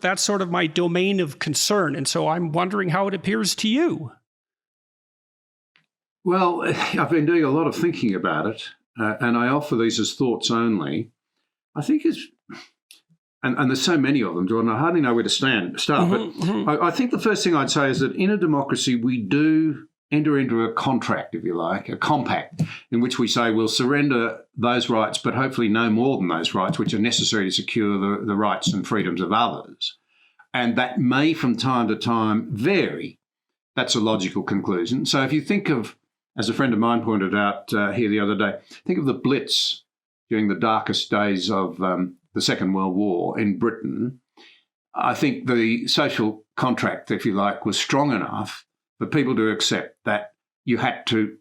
that's sort of my domain of concern. And so I'm wondering how it appears to you. Well, I've been doing a lot of thinking about it, and I offer these as thoughts only. I think and there's so many of them, Jordan, I hardly know where to start. But I think the first thing I'd say is that in a democracy, we do enter into a contract, if you like, a compact, in which we say we'll surrender those rights, but hopefully no more than those rights, which are necessary to secure the rights and freedoms of others. And that may from time to time vary. That's a logical conclusion. So if you think of, as a friend of mine pointed out here the other day, think of the blitz during the darkest days of the Second World War in Britain. I think the social contract, if you like, was strong enough for people to accept that you had to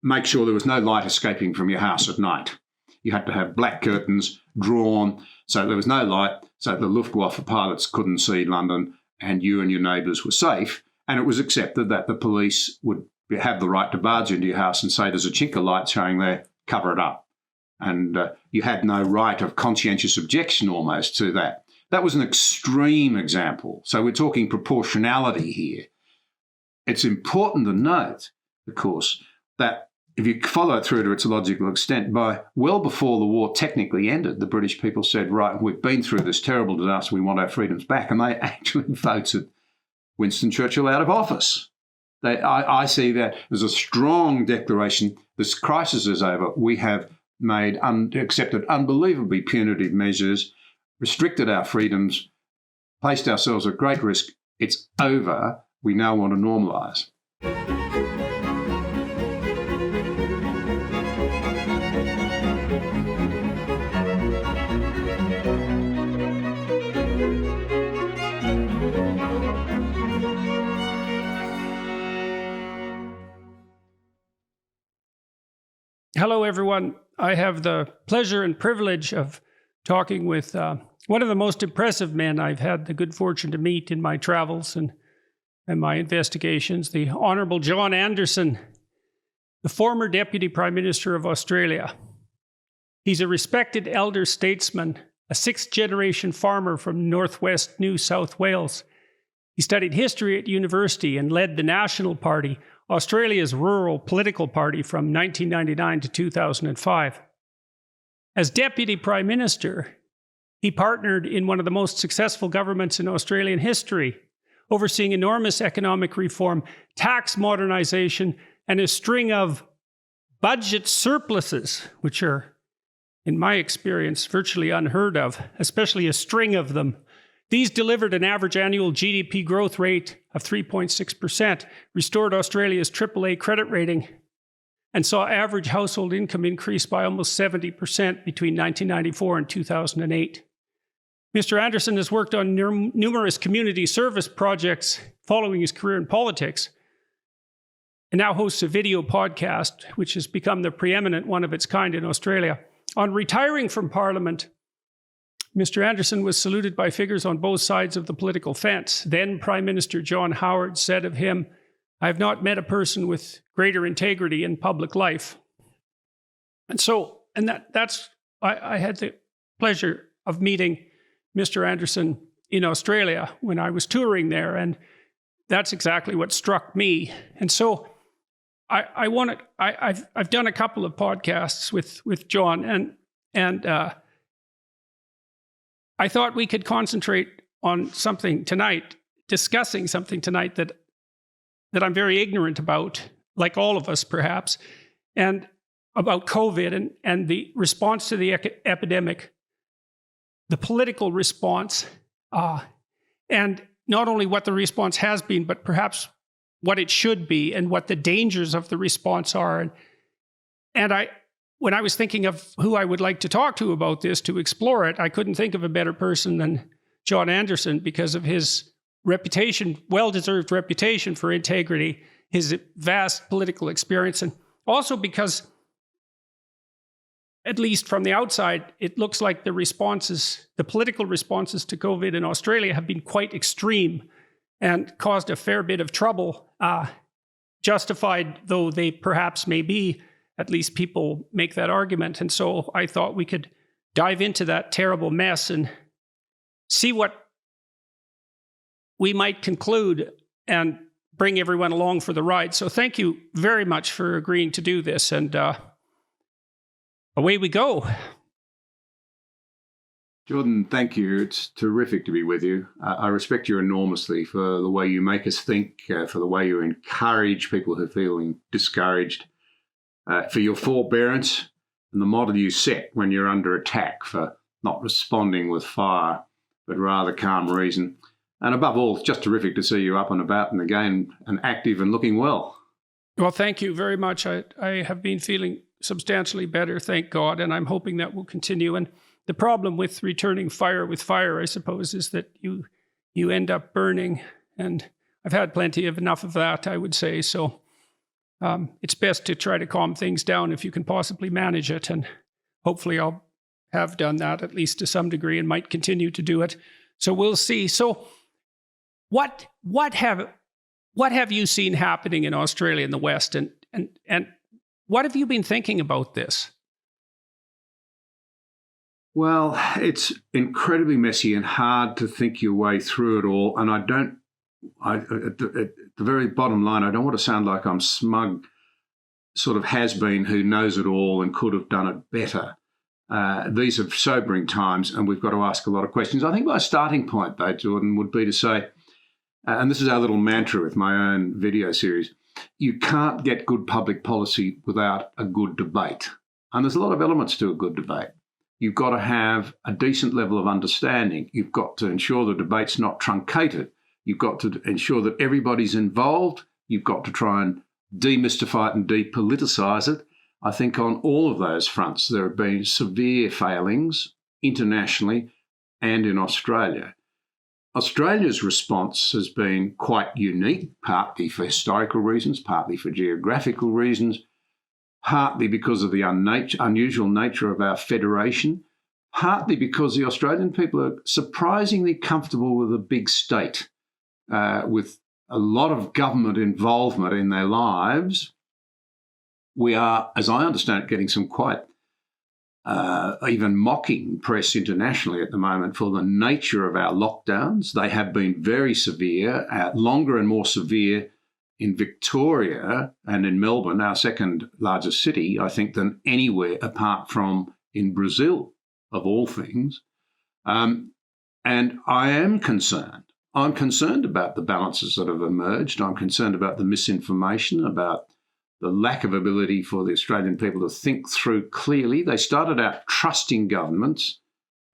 make sure there was no light escaping from your house at night. You had to have black curtains drawn so there was no light, so the Luftwaffe pilots couldn't see London and you and your neighbours were safe. And it was accepted that the police would have the right to barge into your house and say there's a chink of light showing there, cover it up. And you had no right of conscientious objection almost to that. That was an extreme example. So we're talking proportionality here. It's important to note, of course, that if you follow it through to its logical extent, by well before the war technically ended, the British people said, right, we've been through this terrible disaster, we want our freedoms back. And they actually voted Winston Churchill out of office. I see that as a strong declaration. This crisis is over. We have accepted unbelievably punitive measures, restricted our freedoms, placed ourselves at great risk. It's over. We now want to normalise. Hello, everyone. I have the pleasure and privilege of talking with one of the most impressive men I've had the good fortune to meet in my travels and my investigations, the Honourable John Anderson, the former Deputy Prime Minister of Australia. He's a respected elder statesman, a sixth-generation farmer from northwest New South Wales. He studied history at university and led the National Party, Australia's rural political party, from 1999 to 2005. As Deputy Prime Minister, he partnered in one of the most successful governments in Australian history, overseeing enormous economic reform, tax modernisation, and a string of budget surpluses, which are, in my experience, virtually unheard of, especially a string of them. These delivered an average annual GDP growth rate of 3.6%, restored Australia's AAA credit rating, and saw average household income increase by almost 70% between 1994 and 2008. Mr. Anderson has worked on numerous community service projects following his career in politics, and now hosts a video podcast, which has become the preeminent one of its kind in Australia. On retiring from Parliament, Mr. Anderson was saluted by figures on both sides of the political fence. Then Prime Minister John Howard said of him, "I have not met a person with greater integrity in public life." And that's I had the pleasure of meeting Mr. Anderson in Australia when I was touring there, and that's exactly what struck me. And so I've done a couple of podcasts with John, and I thought we could concentrate on something tonight, discussing something tonight that I'm very ignorant about, like all of us perhaps, and about COVID and the response to the epidemic, the political response, and not only what the response has been, but perhaps what it should be and what the dangers of the response are. And when I was thinking of who I would like to talk to about this, to explore it, I couldn't think of a better person than John Anderson because of his reputation, well-deserved reputation for integrity, his vast political experience, and also because, at least from the outside, it looks like the political responses to COVID in Australia have been quite extreme and caused a fair bit of trouble, justified though they perhaps may be. At least people make that argument. And so I thought we could dive into that terrible mess and see what we might conclude and bring everyone along for the ride. So thank you very much for agreeing to do this. And away we go. Jordan, thank you. It's terrific to be with you. I respect you enormously for the way you make us think, for the way you encourage people who are feeling discouraged, for your forbearance and the model you set when you're under attack, for not responding with fire, but rather calm reason. And above all, it's just terrific to see you up and about and again and active and looking well. Well, thank you very much. I have been feeling substantially better, thank God, and I'm hoping that will continue. And the problem with returning fire with fire, I suppose, is that you end up burning. And I've had enough of that, I would say. So it's best to try to calm things down if you can possibly manage it. And hopefully I'll have done that at least to some degree and might continue to do it. So we'll see. So what have you seen happening in Australia and the West? And what have you been thinking about this? Well, it's incredibly messy and hard to think your way through it all. And at the very bottom line, I don't want to sound like I'm smug, sort of has-been who knows it all and could have done it better. These are sobering times and we've got to ask a lot of questions. I think my starting point, though, Jordan, would be to say, and this is our little mantra with my own video series, you can't get good public policy without a good debate. And there's a lot of elements to a good debate. You've got to have a decent level of understanding. You've got to ensure the debate's not truncated. You've got to ensure that everybody's involved. You've got to try and demystify it and depoliticise it. I think on all of those fronts, there have been severe failings internationally and in Australia. Australia's response has been quite unique, partly for historical reasons, partly for geographical reasons, partly because of the unusual nature of our federation, partly because the Australian people are surprisingly comfortable with a big state, with a lot of government involvement in their lives. We are, as I understand it, getting some quite even mocking press internationally at the moment for the nature of our lockdowns. They have been very severe, longer and more severe in Victoria and in Melbourne, our second largest city, I think, than anywhere apart from in Brazil, of all things. And I am concerned. I'm concerned about the balances that have emerged. I'm concerned about the misinformation, about the lack of ability for the Australian people to think through clearly. They started out trusting governments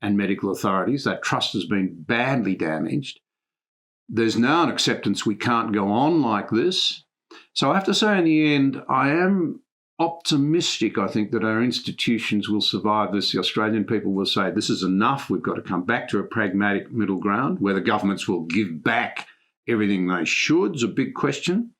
and medical authorities. That trust has been badly damaged. There's now an acceptance we can't go on like this. So I have to say in the end, I am optimistic, I think, that our institutions will survive this. The Australian people will say, this is enough. We've got to come back to a pragmatic middle ground. Whether governments will give back everything they should is a big question.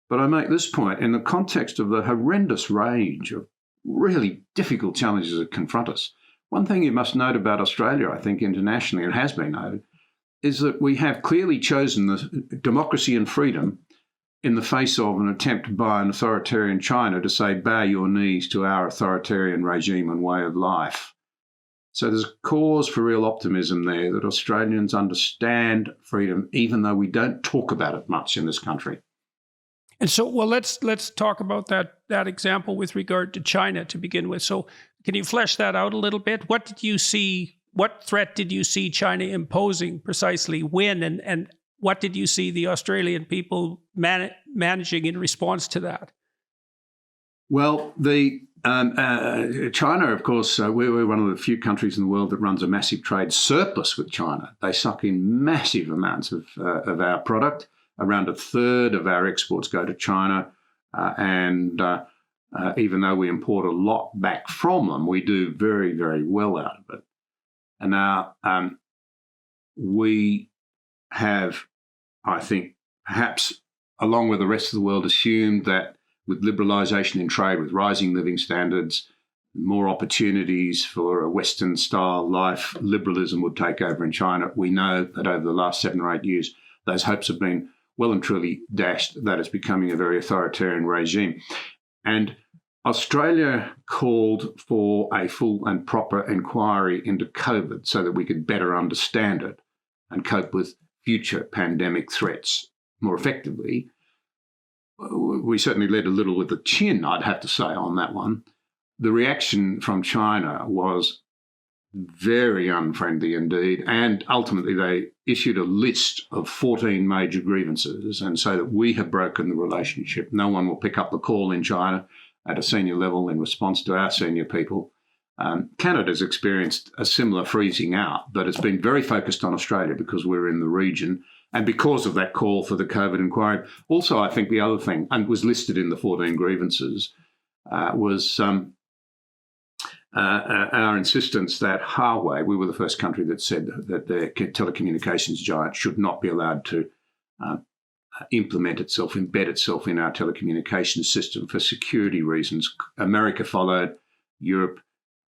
But I make this point in the context of the horrendous range of really difficult challenges that confront us. One thing you must note about Australia, I think, internationally, and has been noted, is that we have clearly chosen the democracy and freedom in the face of an attempt by an authoritarian China to say, bow your knees to our authoritarian regime and way of life. So there's cause for real optimism there that Australians understand freedom, even though we don't talk about it much in this country. And so, well, let's talk about that example with regard to China to begin with. So can you flesh that out a little bit? What did you see? What threat did you see China imposing precisely when, and what did you see the Australian people managing in response to that? Well, China, of course, we're one of the few countries in the world that runs a massive trade surplus with China. They suck in massive amounts of our product. Around a third of our exports go to China, and even though we import a lot back from them, we do very, very well out of it. And now we have, I think, perhaps along with the rest of the world, assumed that with liberalisation in trade, with rising living standards, more opportunities for a Western-style life, liberalism would take over in China. We know that over the last 7 or 8 years, those hopes have been well and truly dashed. That is becoming a very authoritarian regime. And Australia called for a full and proper inquiry into COVID so that we could better understand it and cope with future pandemic threats more effectively. We certainly led a little with the chin, I'd have to say, on that one. The reaction from China was very unfriendly indeed, and ultimately they issued a list of 14 major grievances and say that we have broken the relationship. No one will pick up the call in China at a senior level in response to our senior people. Canada's experienced a similar freezing out, but it's been very focused on Australia because we're in the region and because of that call for the COVID inquiry. Also, I think the other thing, and was listed in the 14 grievances, was our insistence that Huawei, we were the first country that said that the telecommunications giant should not be allowed to embed itself in our telecommunications system for security reasons. America followed, Europe,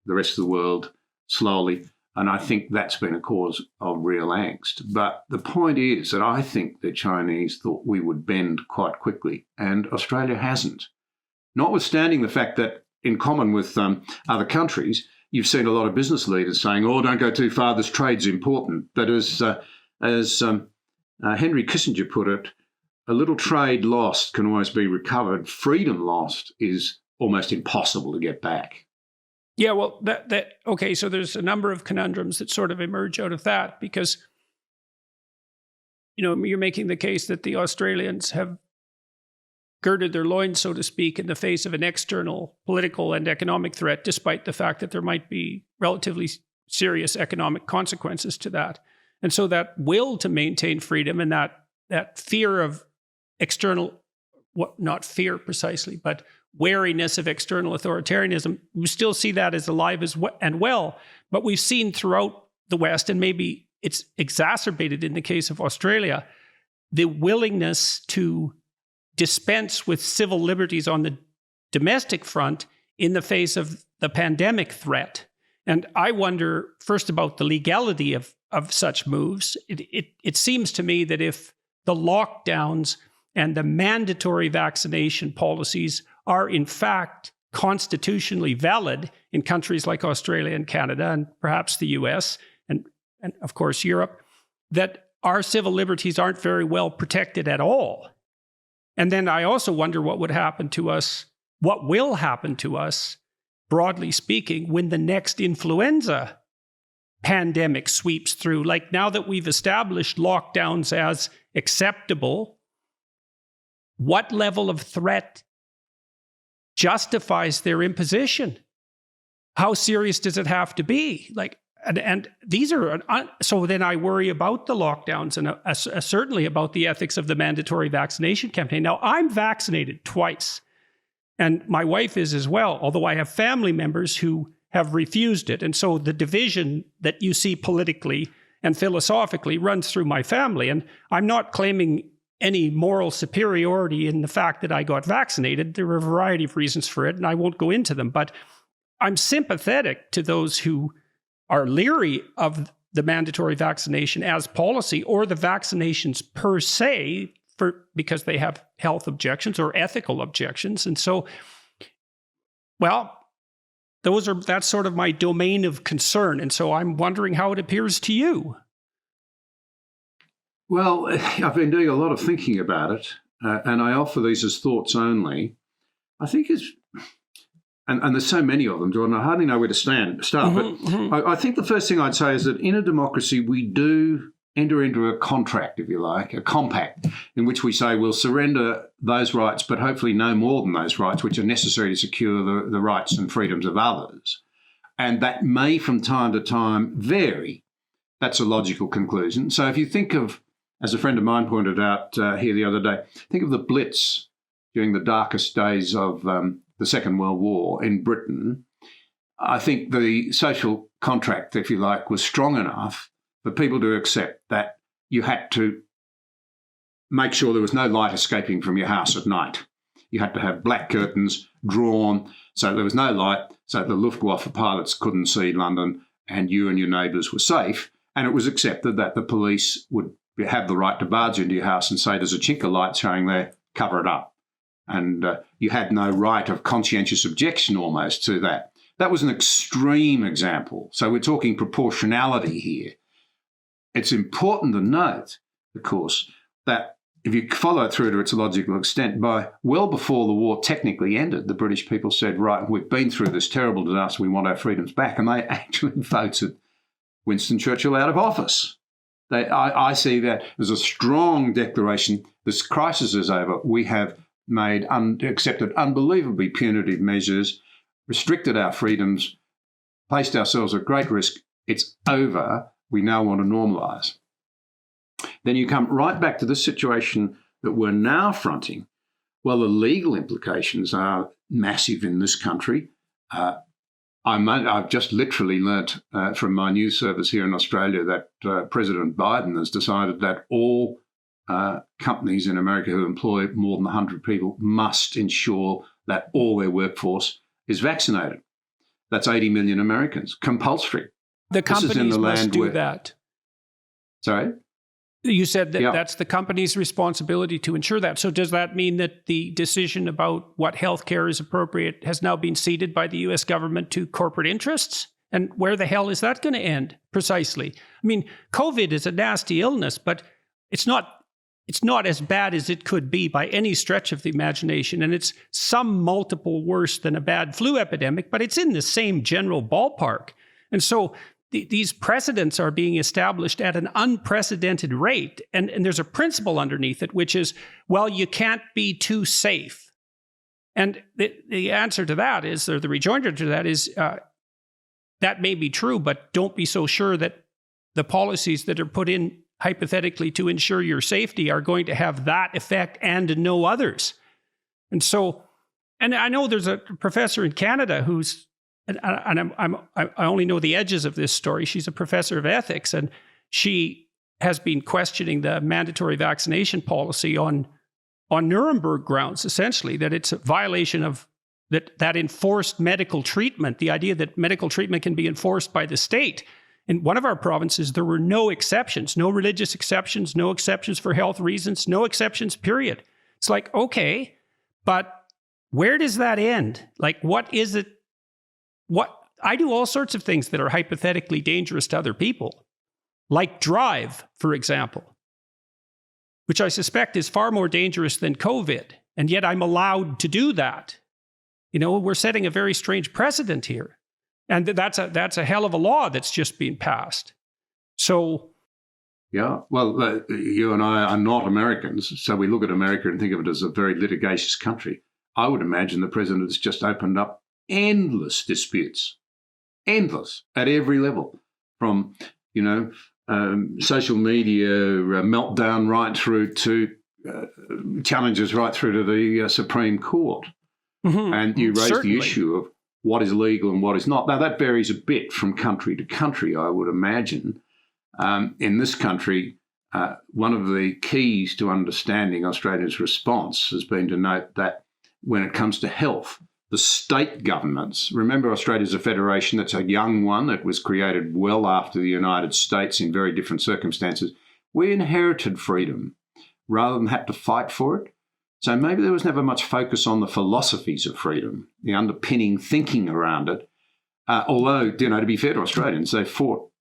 the rest of the world, slowly. And I think that's been a cause of real angst. But the point is that I think the Chinese thought we would bend quite quickly, and Australia hasn't. Notwithstanding the fact that, in common with other countries, you've seen a lot of business leaders saying, "Oh, don't go too far. This trade's important." But as Henry Kissinger put it, a little trade lost can always be recovered. Freedom lost is almost impossible to get back. Yeah, well, okay, so there's a number of conundrums that sort of emerge out of that because, you're making the case that the Australians have girded their loins, so to speak, in the face of an external political and economic threat, despite the fact that there might be relatively serious economic consequences to that. And so that will to maintain freedom and that fear of external, not fear precisely, but wariness of external authoritarianism, we still see that as alive and well. But we've seen throughout the West, and maybe it's exacerbated in the case of Australia, the willingness to dispense with civil liberties on the domestic front in the face of the pandemic threat. And I wonder first about the legality of such moves. It seems to me that if the lockdowns and the mandatory vaccination policies are in fact constitutionally valid in countries like Australia and Canada and perhaps the US and of course Europe, that our civil liberties aren't very well protected at all. And then I also wonder what will happen to us, broadly speaking, when the next influenza pandemic sweeps through. Like now that we've established lockdowns as acceptable, what level of threat justifies their imposition? How serious does it have to be? And these are, so then I worry about the lockdowns and certainly about the ethics of the mandatory vaccination campaign. Now, I'm vaccinated twice, and my wife is as well, although I have family members who have refused it. And so the division that you see politically and philosophically runs through my family. And I'm not claiming any moral superiority in the fact that I got vaccinated. There are a variety of reasons for it, and I won't go into them. But I'm sympathetic to those who are leery of the mandatory vaccination as policy or the vaccinations per se because they have health objections or ethical objections. And so, well, that's sort of my domain of concern. And so I'm wondering how it appears to you. Well, I've been doing a lot of thinking about it, and I offer these as thoughts only. I think and there's so many of them, Jordan, I hardly know where to start. But I think the first thing I'd say is that in a democracy, we do enter into a contract, if you like, a compact, in which we say we'll surrender those rights, but hopefully no more than those rights, which are necessary to secure the rights and freedoms of others. And that may from time to time vary. That's a logical conclusion. So if you think of, as a friend of mine pointed out here the other day, think of the blitz during the darkest days of the Second World War in Britain. I think the social contract, if you like, was strong enough for people to accept that you had to make sure there was no light escaping from your house at night. You had to have black curtains drawn so there was no light, so the Luftwaffe pilots couldn't see London and you and your neighbours were safe. And it was accepted that the police would have the right to barge into your house and say, there's a chink of light showing there, cover it up. And you had no right of conscientious objection almost to that. That was an extreme example. So we're talking proportionality here. It's important to note of course, that if you follow it through to its logical extent, by well before the war technically ended, the British people said, right, we've been through this terrible disaster, we want our freedoms back. And they actually voted Winston Churchill out of office. I see that as a strong declaration. This crisis is over. We have accepted unbelievably punitive measures, restricted our freedoms, placed ourselves at great risk. It's over. We now want to normalise. Then you come right back to the situation that we're now fronting. Well, the legal implications are massive in this country. I've just literally learnt from my news service here in Australia that President Biden has decided that all companies in America who employ more than 100 people must ensure that all their workforce is vaccinated. That's 80 million Americans, compulsory. The companies must do that. Sorry? You said that that's the company's responsibility to ensure that. So does that mean that the decision about what healthcare is appropriate has now been ceded by the U.S. government to corporate interests? And where the hell is that going to end precisely? I mean, COVID is a nasty illness, but it's not as bad as it could be by any stretch of the imagination. And it's some multiple worse than a bad flu epidemic, but it's in the same general ballpark. And so these precedents are being established at an unprecedented rate. And there's a principle underneath it, which is, well, you can't be too safe. And the answer to that is, or the rejoinder to that is, that may be true, but don't be so sure that the policies that are put in hypothetically to ensure your safety are going to have that effect and no others. And so, and I know there's a professor in Canada who's, and I only know the edges of this story. She's a professor of ethics, and she has been questioning the mandatory vaccination policy on Nuremberg grounds, essentially, that it's a violation of that enforced medical treatment, the idea that medical treatment can be enforced by the state. In one of our provinces, there were no exceptions, no religious exceptions, no exceptions for health reasons, no exceptions, period. It's like, okay, but where does that end? Like, what is it? I do all sorts of things that are hypothetically dangerous to other people, like drive, for example, which I suspect is far more dangerous than COVID. And yet I'm allowed to do that. You know, we're setting a very strange precedent here. And that's a hell of a law that's just been passed. So, yeah, well, you and I are not Americans, so we look at America and think of it as a very litigious country. I would imagine the president has just opened up endless disputes, endless at every level, from social media meltdown right through to challenges right through to the Supreme Court. Mm-hmm. And you raised the issue of what is legal and what is not. Now, that varies a bit from country to country, I would imagine. In this country, one of the keys to understanding Australia's response has been to note that when it comes to health, the state governments, remember Australia's a federation that's a young one that was created well after the United States in very different circumstances. We inherited freedom rather than had to fight for it. So maybe there was never much focus on the philosophies of freedom, the underpinning thinking around it. Although, to be fair to Australians, they fought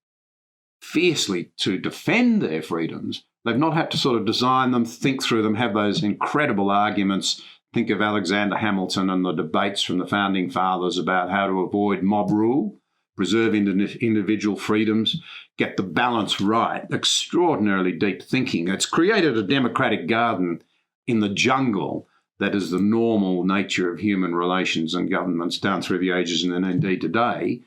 fiercely to defend their freedoms. They've not had to sort of design them, think through them, have those incredible arguments. Think of Alexander Hamilton and the debates from the founding fathers about how to avoid mob rule, preserve individual freedoms, get the balance right. Extraordinarily deep thinking. It's created a democratic garden in the jungle that is the normal nature of human relations and governments down through the ages and then indeed today.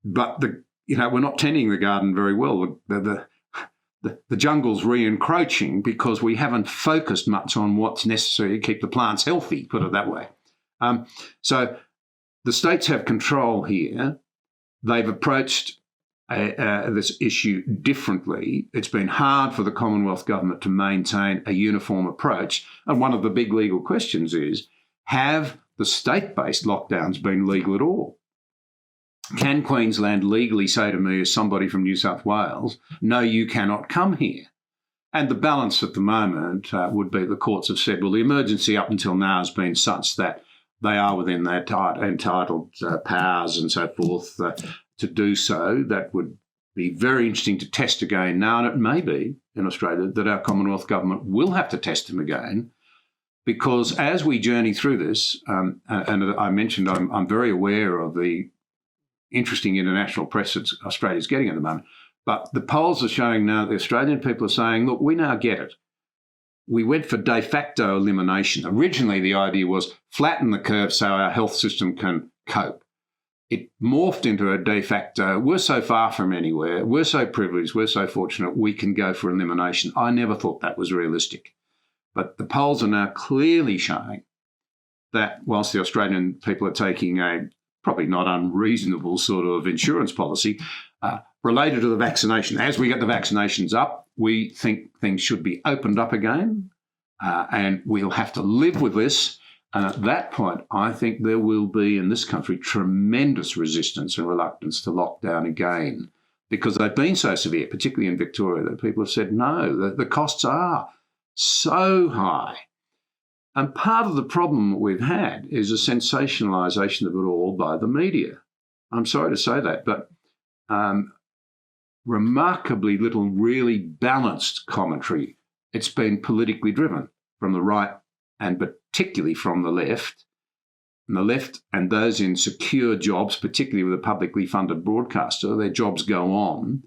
But we're not tending the garden very well. The jungle's re-encroaching because we haven't focused much on what's necessary to keep the plants healthy, put it that way. So the states have control here. They've approached this issue differently. It's been hard for the Commonwealth government to maintain a uniform approach. And one of the big legal questions is, have the state-based lockdowns been legal at all? Can Queensland legally say to me as somebody from New South Wales, no, you cannot come here? And the balance at the moment would be the courts have said, well, the emergency up until now has been such that they are within their entitled powers and so forth to do so. That would be very interesting to test again now, and it may be in Australia that our Commonwealth government will have to test him again, because as we journey through this, and I mentioned I'm very aware of the interesting international press that Australia's getting at the moment, but the polls are showing now that the Australian people are saying, look, we now get it. We went for de facto elimination. Originally, the idea was flatten the curve so our health system can cope. It morphed into a de facto, we're so far from anywhere, we're so privileged, we're so fortunate, we can go for elimination. I never thought that was realistic. But the polls are now clearly showing that whilst the Australian people are taking a probably not unreasonable sort of insurance policy related to the vaccination, as we get the vaccinations up, we think things should be opened up again, and we'll have to live with this. And at that point, I think there will be in this country tremendous resistance and reluctance to lock down again, because they've been so severe, particularly in Victoria, that people have said, no, the costs are so high. And part of the problem that we've had is a sensationalisation of it all by the media. I'm sorry to say that, but remarkably little really balanced commentary. It's been politically driven from the right and particularly from the left. And the left and those in secure jobs, particularly with a publicly funded broadcaster, their jobs go on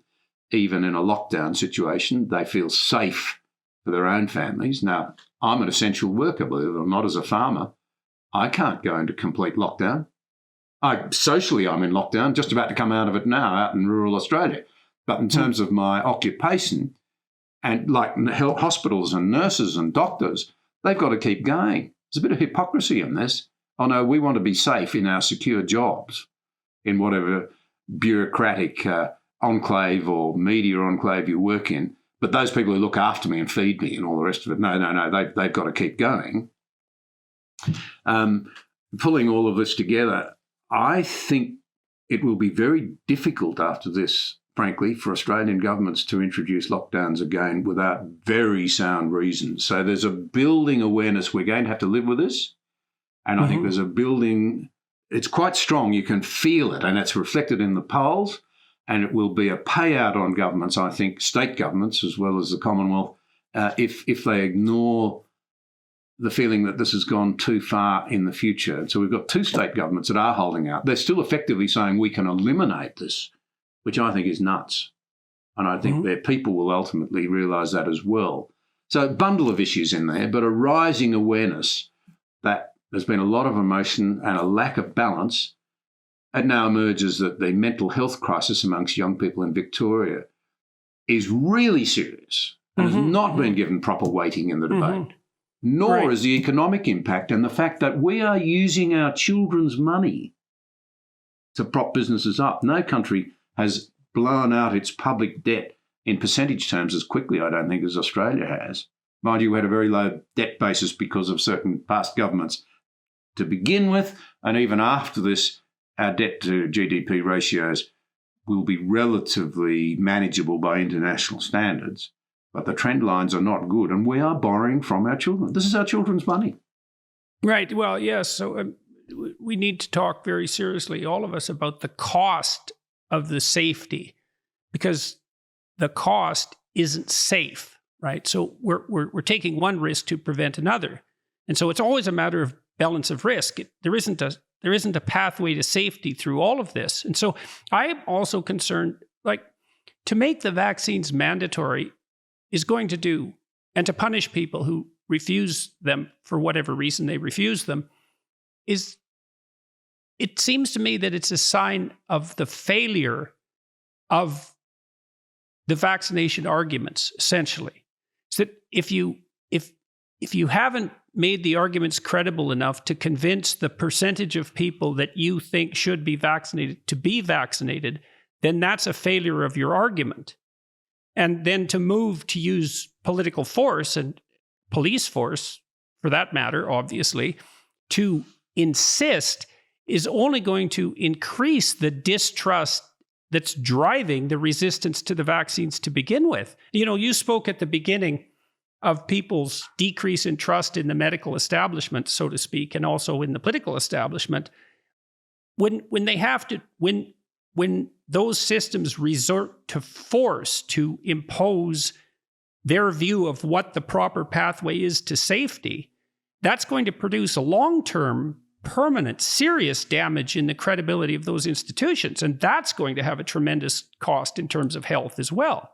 even in a lockdown situation. They feel safe for their own families. Now, I'm an essential worker, believe it or not, as a farmer. I can't go into complete lockdown. Socially, I'm in lockdown, just about to come out of it now, out in rural Australia. But in terms of my occupation, and like hospitals and nurses and doctors, they've got to keep going. There's a bit of hypocrisy in this. Oh, no, we want to be safe in our secure jobs, in whatever bureaucratic enclave or media enclave you work in. But those people who look after me and feed me and all the rest of it, no, they've got to keep going. Pulling all of this together, I think it will be very difficult after this, frankly, for Australian governments to introduce lockdowns again without very sound reasons. So there's a building awareness we're going to have to live with this. And I think there's a building, it's quite strong. You can feel it, and it's reflected in the polls. And it will be a payout on governments, I think, state governments as well as the Commonwealth, if they ignore the feeling that this has gone too far in the future. And so we've got two state governments that are holding out. They're still effectively saying we can eliminate this, which I think is nuts. And I think their people will ultimately realise that as well. So a bundle of issues in there, but a rising awareness that there's been a lot of emotion and a lack of balance. It now emerges that the mental health crisis amongst young people in Victoria is really serious and has not been given proper weighting in the debate, nor is the economic impact and the fact that we are using our children's money to prop businesses up. No country has blown out its public debt in percentage terms as quickly, I don't think, as Australia has. Mind you, we had a very low debt basis because of certain past governments to begin with, and even after this, our debt to GDP ratios will be relatively manageable by international standards, but the trend lines are not good, and we are borrowing from our children. This is our children's money. Right. Well, yes. So we need to talk very seriously, all of us, about the cost of the safety, because the cost isn't safe, right? So we're taking one risk to prevent another. And so it's always a matter of balance of risk. There isn't a pathway to safety through all of this. And so I am also concerned, like, to make the vaccines mandatory is going to do, and to punish people who refuse them for whatever reason they refuse them, is, it seems to me that it's a sign of the failure of the vaccination arguments, essentially. So that if you haven't made the arguments credible enough to convince the percentage of people that you think should be vaccinated to be vaccinated, then that's a failure of your argument. And then to move to use political force and police force, for that matter, obviously, to insist is only going to increase the distrust that's driving the resistance to the vaccines to begin with. You know, you spoke at the beginning of people's decrease in trust in the medical establishment, so to speak, and also in the political establishment. When those systems resort to force to impose their view of what the proper pathway is to safety, that's going to produce a long-term, permanent, serious damage in the credibility of those institutions. And that's going to have a tremendous cost in terms of health as well.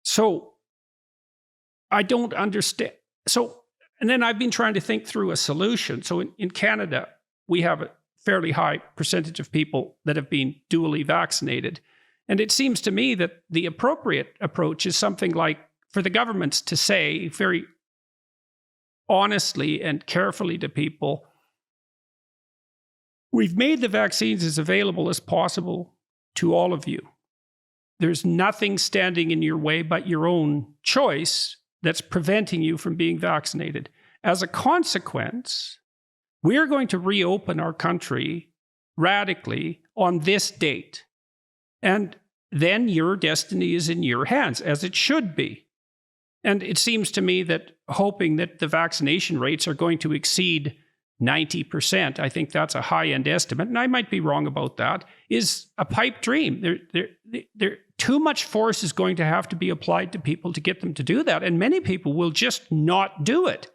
So I don't understand. And then I've been trying to think through a solution. So in Canada, we have a fairly high percentage of people that have been dually vaccinated. And it seems to me that the appropriate approach is something like for the governments to say very honestly and carefully to people, we've made the vaccines as available as possible to all of you. There's nothing standing in your way but your own choice that's preventing you from being vaccinated. As a consequence, we're going to reopen our country radically on this date. And then your destiny is in your hands, as it should be. And it seems to me that hoping that the vaccination rates are going to exceed 90%, I think that's a high-end estimate, and I might be wrong about that, is a pipe dream. Too much force is going to have to be applied to people to get them to do that, and many people will just not do it.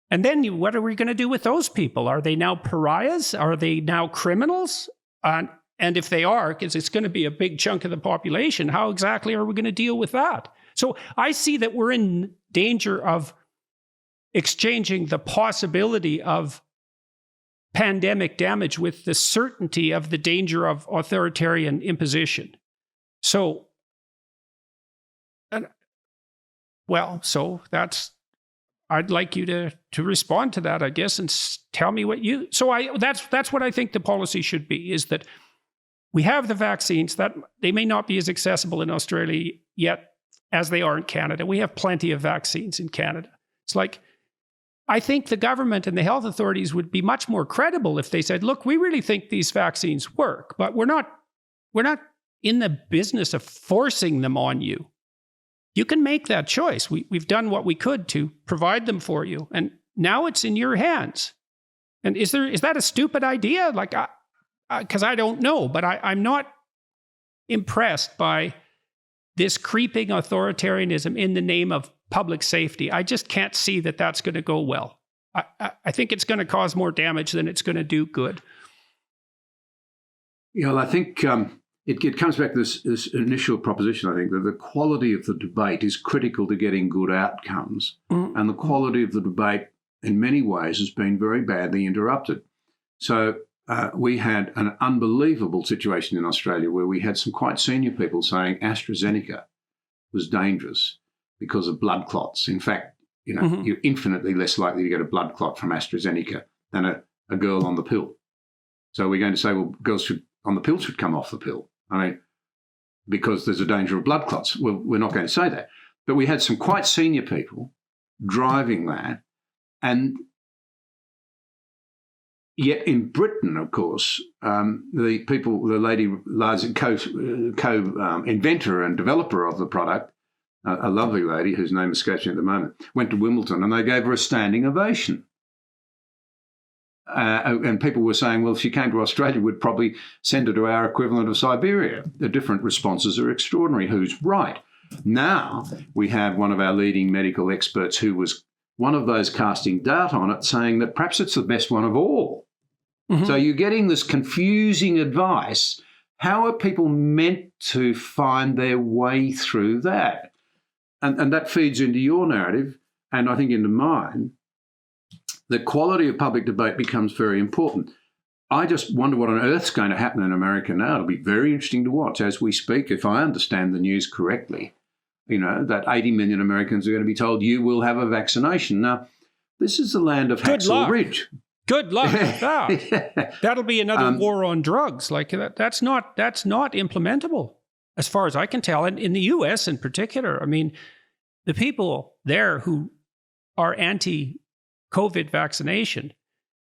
And then what are we going to do with those people? Are they now pariahs? Are they now criminals? And if they are, because it's going to be a big chunk of the population, how exactly are we going to deal with that? So I see that we're in danger of exchanging the possibility of pandemic damage with the certainty of the danger of authoritarian imposition. So that's, I'd like you to respond to that, I guess, and tell me what you, that's what I think the policy should be, is that we have the vaccines, that they may not be as accessible in Australia yet as they are in Canada. We have plenty of vaccines in Canada. It's like, I think the government and the health authorities would be much more credible if they said, look, we really think these vaccines work, but we're not in the business of forcing them on you. You can make that choice. We've done what we could to provide them for you, and now it's in your hands. And is that a stupid idea? Like, because I don't know, but I'm not impressed by this creeping authoritarianism in the name of public safety. I just can't see that that's going to go well. I think it's going to cause more damage than it's going to do good. Yeah, well, I think it comes back to this initial proposition, I think, that the quality of the debate is critical to getting good outcomes. Mm-hmm. And the quality of the debate, in many ways, has been very badly interrupted. So we had an unbelievable situation in Australia where we had some quite senior people saying AstraZeneca was dangerous because of blood clots. In fact, mm-hmm. you're infinitely less likely to get a blood clot from AstraZeneca than a girl on the pill. So we're going to say, well, girls on the pill should come off the pill. I mean, because there's a danger of blood clots. Well, we're not going to say that. But we had some quite senior people driving that. And yet in Britain, of course, the lady, co-inventor and developer of the product, a lovely lady whose name escapes me at the moment, went to Wimbledon and they gave her a standing ovation. And people were saying, well, if she came to Australia, we'd probably send her to our equivalent of Siberia. The different responses are extraordinary. Who's right? Now we have one of our leading medical experts who was one of those casting doubt on it, saying that perhaps it's the best one of all. Mm-hmm. So you're getting this confusing advice. How are people meant to find their way through that? And that feeds into your narrative, and I think into mine. The quality of public debate becomes very important. I just wonder what on earth's going to happen in America now. It'll be very interesting to watch as we speak, if I understand the news correctly, that 80 million Americans are going to be told you will have a vaccination. Now, this is the land of Hacksaw Ridge. Good luck with that. Yeah. That'll be another war on drugs. Like that's not implementable, as far as I can tell. And in the U.S. in particular, I mean, the people there who are anti-COVID vaccination,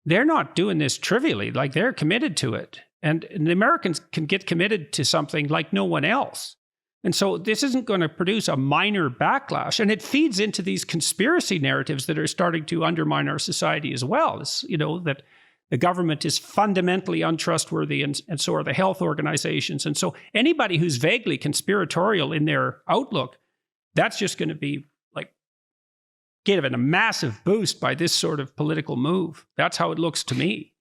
they're not doing this trivially. Like, they're committed to it. And the Americans can get committed to something like no one else. And so this isn't going to produce a minor backlash. And it feeds into these conspiracy narratives that are starting to undermine our society as well. It's, that The government is fundamentally untrustworthy, and so are the health organizations. And so anybody who's vaguely conspiratorial in their outlook, that's just going to be like given a massive boost by this sort of political move. That's how it looks to me.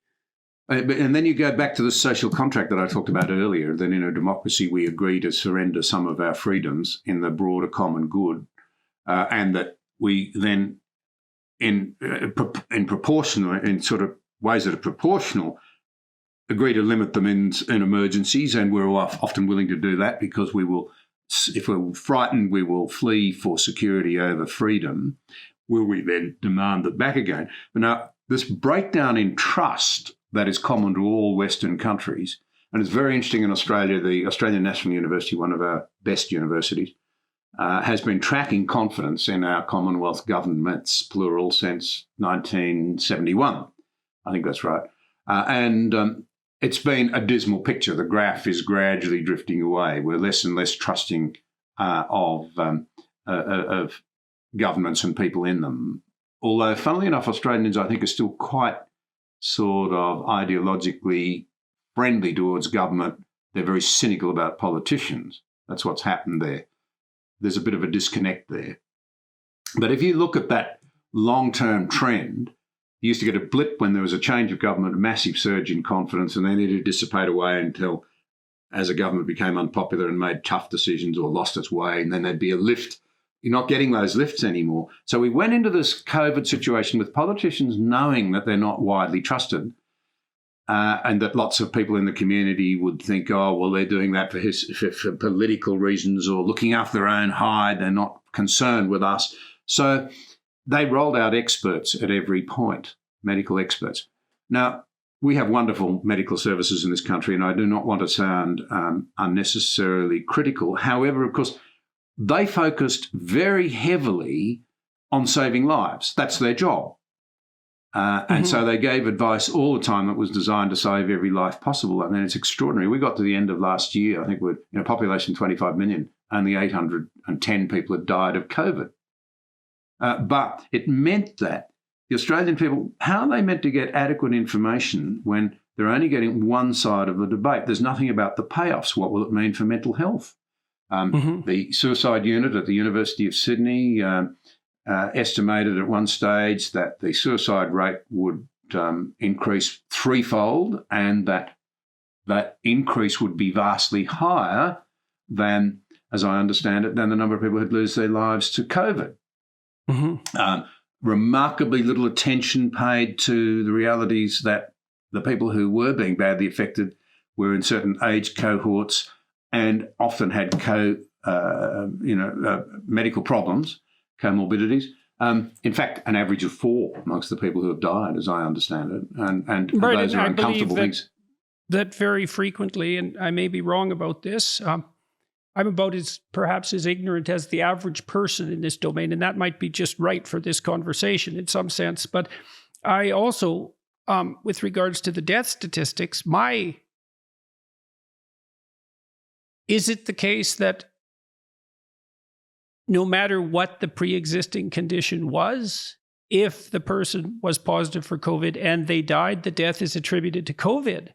And then you go back to the social contract that I talked about earlier, that in a democracy we agree to surrender some of our freedoms in the broader common good, and that we then, in proportional, in sort of ways that are proportional, agree to limit them in emergencies, and we're often willing to do that because we will, if we're frightened, we will flee for security over freedom. Will we then demand it back again? But now, this breakdown in trust that is common to all Western countries, and it's very interesting in Australia. The Australian National University, one of our best universities, has been tracking confidence in our Commonwealth governments, plural, since 1971. I think that's right. And it's been a dismal picture. The graph is gradually drifting away. We're less and less trusting of governments and people in them. Although, funnily enough, Australians, I think, are still quite sort of ideologically friendly towards government. They're very cynical about politicians. That's what's happened there. There's a bit of a disconnect there. But if you look at that long-term trend, you used to get a blip when there was a change of government, a massive surge in confidence, and then it would dissipate away until, as a government became unpopular and made tough decisions or lost its way, and then there'd be a lift. You're not getting those lifts anymore. So we went into this COVID situation with politicians knowing that they're not widely trusted, and that lots of people in the community would think, oh, well, they're doing that for political reasons or looking after their own hide. They're not concerned with us. So they rolled out experts at every point, medical experts. Now, we have wonderful medical services in this country, and I do not want to sound unnecessarily critical. However, of course, they focused very heavily on saving lives. That's their job. And so they gave advice all the time that was designed to save every life possible. I mean, it's extraordinary. We got to the end of last year, I think we're in a population of 25 million, only 810 people had died of COVID. But it meant that the Australian people, how are they meant to get adequate information when they're only getting one side of the debate? There's nothing about the payoffs. What will it mean for mental health? The suicide unit at the University of Sydney estimated at one stage that the suicide rate would increase threefold, and that increase would be vastly higher than, as I understand it, than the number of people who'd lose their lives to COVID. Remarkably little attention paid to the realities that the people who were being badly affected were in certain age cohorts and often had medical problems, comorbidities. In fact, an average of 4 amongst the people who have died, as I understand it, and right, those and are I uncomfortable things. That very frequently, and I may be wrong about this, I'm about perhaps as ignorant as the average person in this domain, and that might be just right for this conversation in some sense. But I also, with regards to the death statistics, is it the case that no matter what the pre-existing condition was, if the person was positive for COVID and they died, the death is attributed to COVID?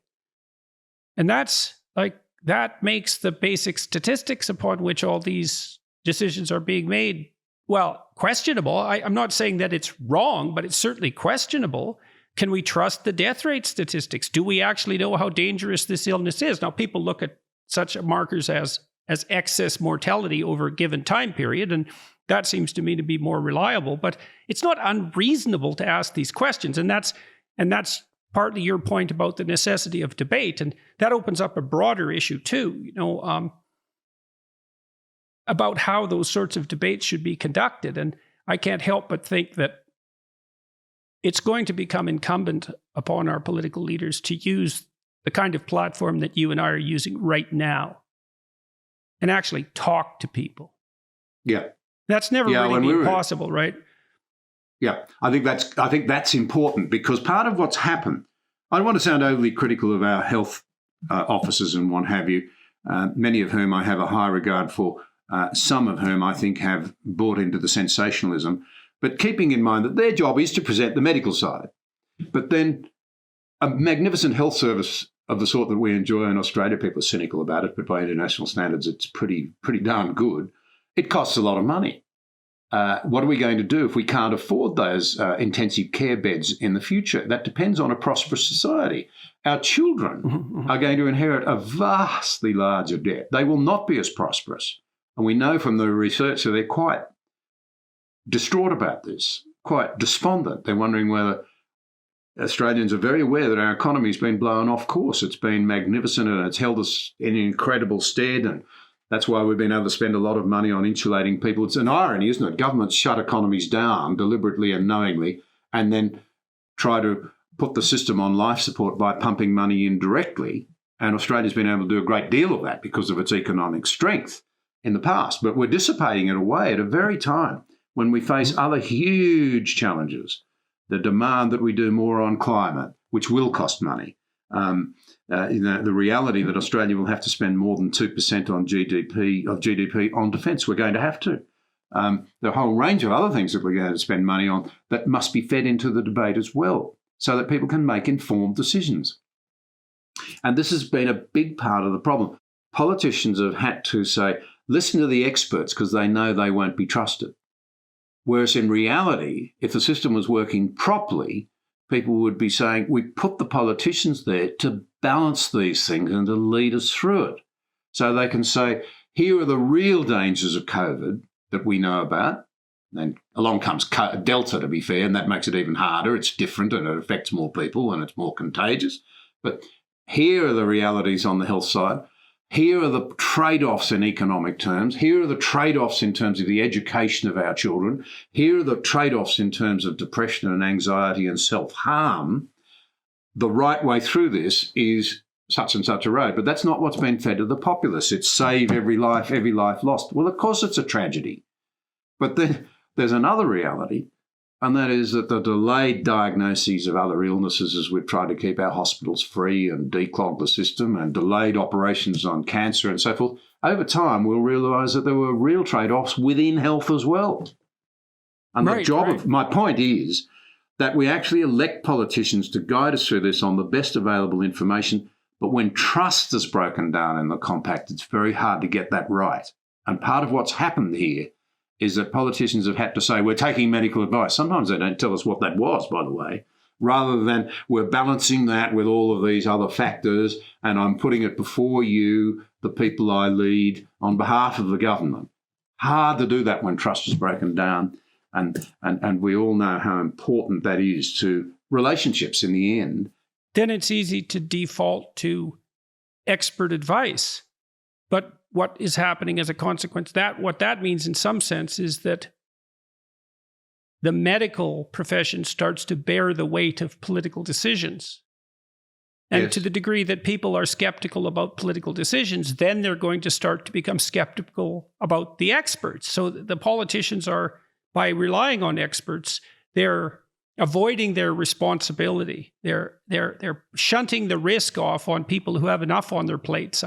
And that makes the basic statistics upon which all these decisions are being made, well, questionable. I'm not saying that it's wrong, but it's certainly questionable. Can we trust the death rate statistics? Do we actually know how dangerous this illness is? Now, people look at such markers as excess mortality over a given time period, and that seems to me to be more reliable. But it's not unreasonable to ask these questions, and that's partly your point about the necessity of debate, and that opens up a broader issue too. About how those sorts of debates should be conducted, and I can't help but think that it's going to become incumbent upon our political leaders to use the kind of platform that you and I are using right now and actually talk to people. Yeah. That's never really been possible, right? Yeah, I think that's important, because part of what's happened, I don't want to sound overly critical of our health officers and what have you, many of whom I have a high regard for, some of whom I think have bought into the sensationalism, but keeping in mind that their job is to present the medical side. But then a magnificent health service of the sort that we enjoy in Australia. People are cynical about it, but by international standards, it's pretty darn good. It costs a lot of money. What are we going to do if we can't afford those intensive care beds in the future? That depends on a prosperous society. Our children are going to inherit a vastly larger debt. They will not be as prosperous. And we know from the research that they're quite distraught about this, quite despondent. They're wondering whether Australians are very aware that our economy has been blown off course. It's been magnificent and it's held us in incredible stead, and that's why we've been able to spend a lot of money on insulating people. It's an irony, isn't it? Governments shut economies down deliberately and knowingly and then try to put the system on life support by pumping money in directly. And Australia's been able to do a great deal of that because of its economic strength in the past. But we're dissipating it away at a very time when we face other huge challenges. The demand that we do more on climate, which will cost money. The reality that Australia will have to spend more than 2% on GDP on defence. We're going to have to. There are a whole range of other things that we're going to spend money on that must be fed into the debate as well, so that people can make informed decisions. And this has been a big part of the problem. Politicians have had to say, listen to the experts because they know they won't be trusted. Whereas in reality, if the system was working properly, people would be saying, we put the politicians there to balance these things and to lead us through it. So they can say, here are the real dangers of COVID that we know about. And along comes Delta, to be fair, and that makes it even harder. It's different and it affects more people and it's more contagious. But here are the realities on the health side. Here are the trade-offs in economic terms. Here are the trade-offs in terms of the education of our children. Here are the trade-offs in terms of depression and anxiety and self-harm. The right way through this is such and such a road. But that's not what's been fed to the populace. It's save every life lost. Well, of course it's a tragedy. But then there's another reality, and that is that the delayed diagnoses of other illnesses as we've tried to keep our hospitals free and declog the system, and delayed operations on cancer and so forth, over time we'll realise that there were real trade-offs within health as well. And my point is that we actually elect politicians to guide us through this on the best available information, but when trust is broken down in the compact, it's very hard to get that right. And part of what's happened here is that politicians have had to say, we're taking medical advice. Sometimes they don't tell us what that was, by the way, rather than we're balancing that with all of these other factors and I'm putting it before you, the people I lead, on behalf of the government. Hard to do that when trust is broken down, and we all know how important that is to relationships in the end. Then it's easy to default to expert advice. But what is happening as a consequence, what that means in some sense is that the medical profession starts to bear the weight of political decisions. And to the degree that people are skeptical about political decisions, then they're going to start to become skeptical about the experts. So the politicians are, by relying on experts, they're avoiding their responsibility. They're shunting the risk off on people who have enough on their plates,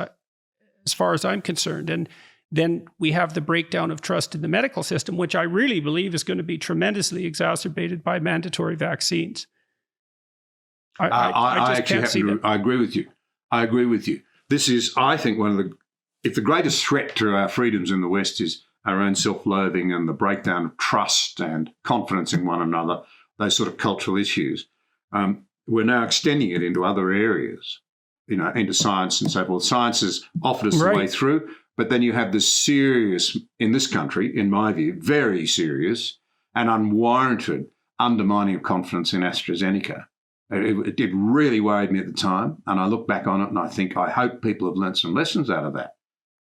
as far as I'm concerned. And then we have the breakdown of trust in the medical system, which I really believe is going to be tremendously exacerbated by mandatory vaccines. I just can't see that. I agree with you. This is, I think, if the greatest threat to our freedoms in the West is our own self-loathing and the breakdown of trust and confidence in one another, those sort of cultural issues, we're now extending it into other areas, into science and so forth. Science has offered us the way through, but then you have this serious, in this country, in my view, very serious and unwarranted undermining of confidence in AstraZeneca. It really worried me at the time, and I look back on it and I hope people have learnt some lessons out of that.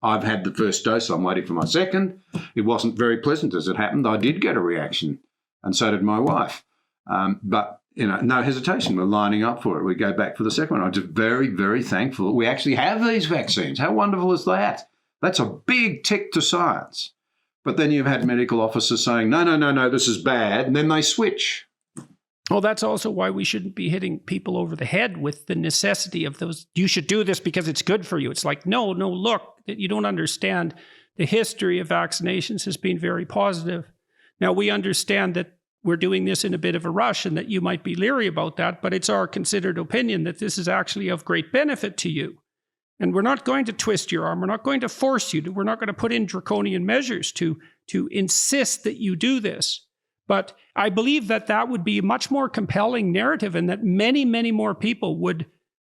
I've had the first dose, I'm waiting for my second. It wasn't very pleasant as it happened. I did get a reaction, and so did my wife. But no hesitation. We're lining up for it. We go back for the second one. I'm just very, very thankful that we actually have these vaccines. How wonderful is that? That's a big tick to science. But then you've had medical officers saying, no, this is bad, and then they switch. Well, that's also why we shouldn't be hitting people over the head with the necessity of those, you should do this because it's good for you. It's like, no, look, you don't understand. The history of vaccinations has been very positive. Now, we understand that we're doing this in a bit of a rush and that you might be leery about that, but it's our considered opinion that this is actually of great benefit to you. And we're not going to twist your arm. We're not going to force you. We're not going to put in draconian measures to insist that you do this. But I believe that that would be a much more compelling narrative, and that many, many more people would,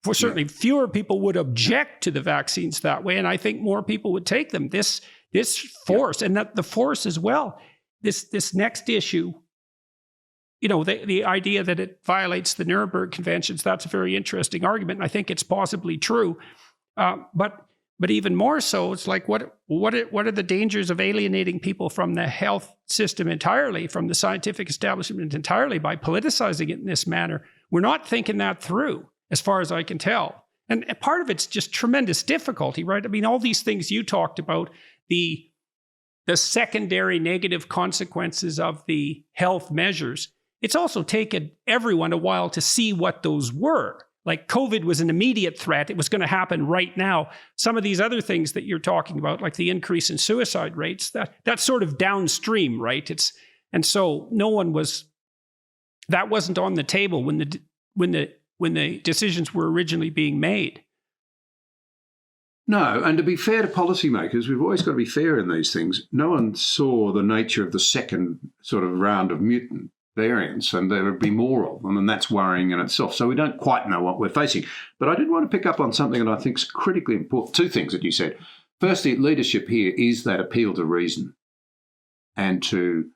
for certainly fewer people would object to the vaccines that way. And I think more people would take them. This force, and that the force as well, this next issue, you know, the idea that it violates the Nuremberg Conventions, that's a very interesting argument. And I think it's possibly true. But even more so, it's like, what are the dangers of alienating people from the health system entirely, from the scientific establishment entirely, by politicizing it in this manner? We're not thinking that through, as far as I can tell. And part of it's just tremendous difficulty, right? I mean, all these things you talked about, the secondary negative consequences of the health measures, it's also taken everyone a while to see what those were. Like COVID was an immediate threat. It was going to happen right now. Some of these other things that you're talking about, like the increase in suicide rates, that's sort of downstream, right? And so that wasn't on the table when the decisions were originally being made. No, and to be fair to policymakers, we've always got to be fair in these things. No one saw the nature of the second sort of round of mutant variants, and there would be more of them, and that's worrying in itself. So we don't quite know what we're facing. But I did want to pick up on something that I think is critically important. Two things that you said. Firstly, leadership here is that appeal to reason and to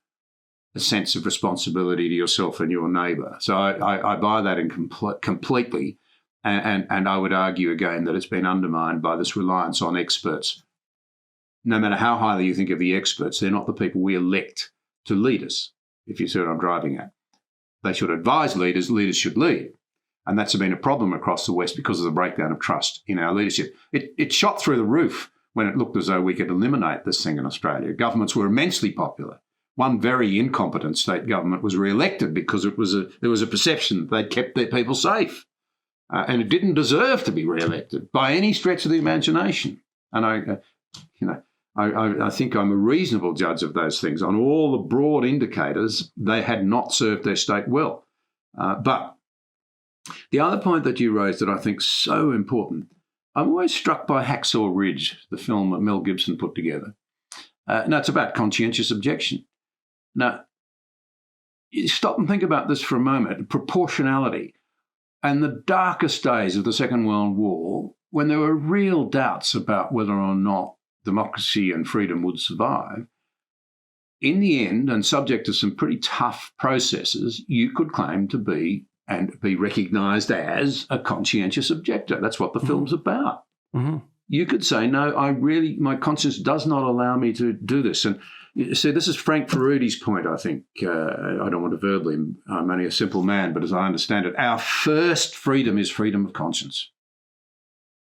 a sense of responsibility to yourself and your neighbour. So I buy that in completely, and I would argue again that it's been undermined by this reliance on experts. No matter how highly you think of the experts, they're not the people we elect to lead us. If you see what I'm driving at. They should advise leaders, leaders should lead. And that's been a problem across the West because of the breakdown of trust in our leadership. It shot through the roof when it looked as though we could eliminate this thing in Australia. Governments were immensely popular. One very incompetent state government was re-elected because there was a perception that they'd kept their people safe. And it didn't deserve to be re-elected by any stretch of the imagination. And I think I'm a reasonable judge of those things. On all the broad indicators, they had not served their state well. But the other point that you raised that I think is so important, I'm always struck by Hacksaw Ridge, the film that Mel Gibson put together. Now, it's about conscientious objection. Now, you stop and think about this for a moment. Proportionality. And the darkest days of the Second World War, when there were real doubts about whether or not democracy and freedom would survive, in the end, and subject to some pretty tough processes, you could claim to be and be recognised as a conscientious objector. That's what the film's about. Mm-hmm. You could say, no, my conscience does not allow me to do this. And you see, this is Frank Ferrudi's point, I think. I don't want to verbally, I'm only a simple man, but as I understand it, our first freedom is freedom of conscience.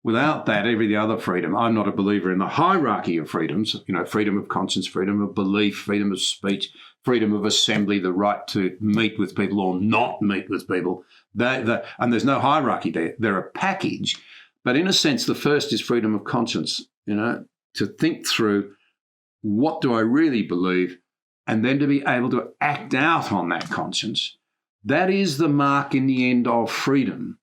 Without that, every other freedom, I'm not a believer in the hierarchy of freedoms, freedom of conscience, freedom of belief, freedom of speech, freedom of assembly, the right to meet with people or not meet with people. And there's no hierarchy there. They're a package. But in a sense, the first is freedom of conscience, to think through what do I really believe, and then to be able to act out on that conscience. That is the mark in the end of freedom.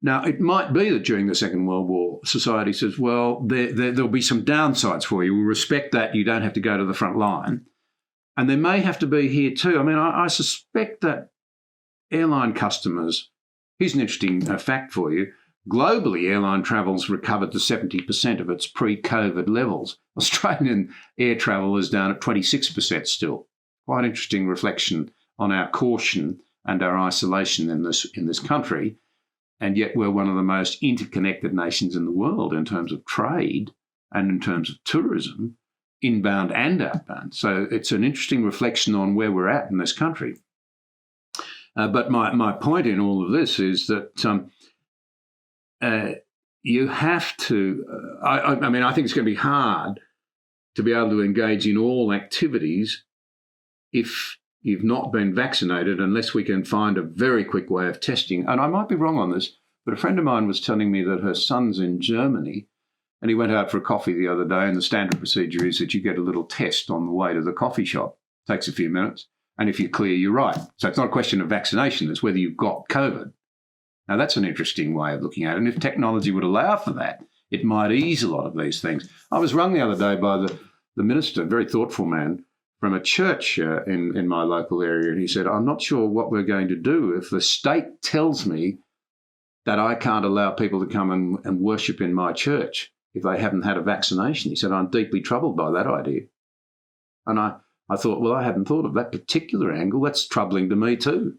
Now, it might be that during the Second World War, society says, well, there'll be some downsides for you. We'll respect that. You don't have to go to the front line. And there may have to be here too. I mean, I suspect that airline customers, here's an interesting fact for you. Globally, airline travel's recovered to 70% of its pre-COVID levels. Australian air travel is down at 26% still. Quite interesting reflection on our caution and our isolation in this country. And yet we're one of the most interconnected nations in the world in terms of trade and in terms of tourism, inbound and outbound. So it's an interesting reflection on where we're at in this country. But my point in all of this is that you have to, I think it's going to be hard to be able to engage in all activities if you've not been vaccinated, unless we can find a very quick way of testing. And I might be wrong on this, but a friend of mine was telling me that her son's in Germany, and he went out for a coffee the other day, and the standard procedure is that you get a little test on the way to the coffee shop. Takes a few minutes. And if you're clear, you're right. So it's not a question of vaccination, it's whether you've got COVID. Now, that's an interesting way of looking at it. And if technology would allow for that, it might ease a lot of these things. I was rung the other day by the minister, a very thoughtful man, from a church in my local area. And he said, I'm not sure what we're going to do if the state tells me that I can't allow people to come and worship in my church if they haven't had a vaccination. He said, I'm deeply troubled by that idea. And I thought, well, I hadn't thought of that particular angle. That's troubling to me too.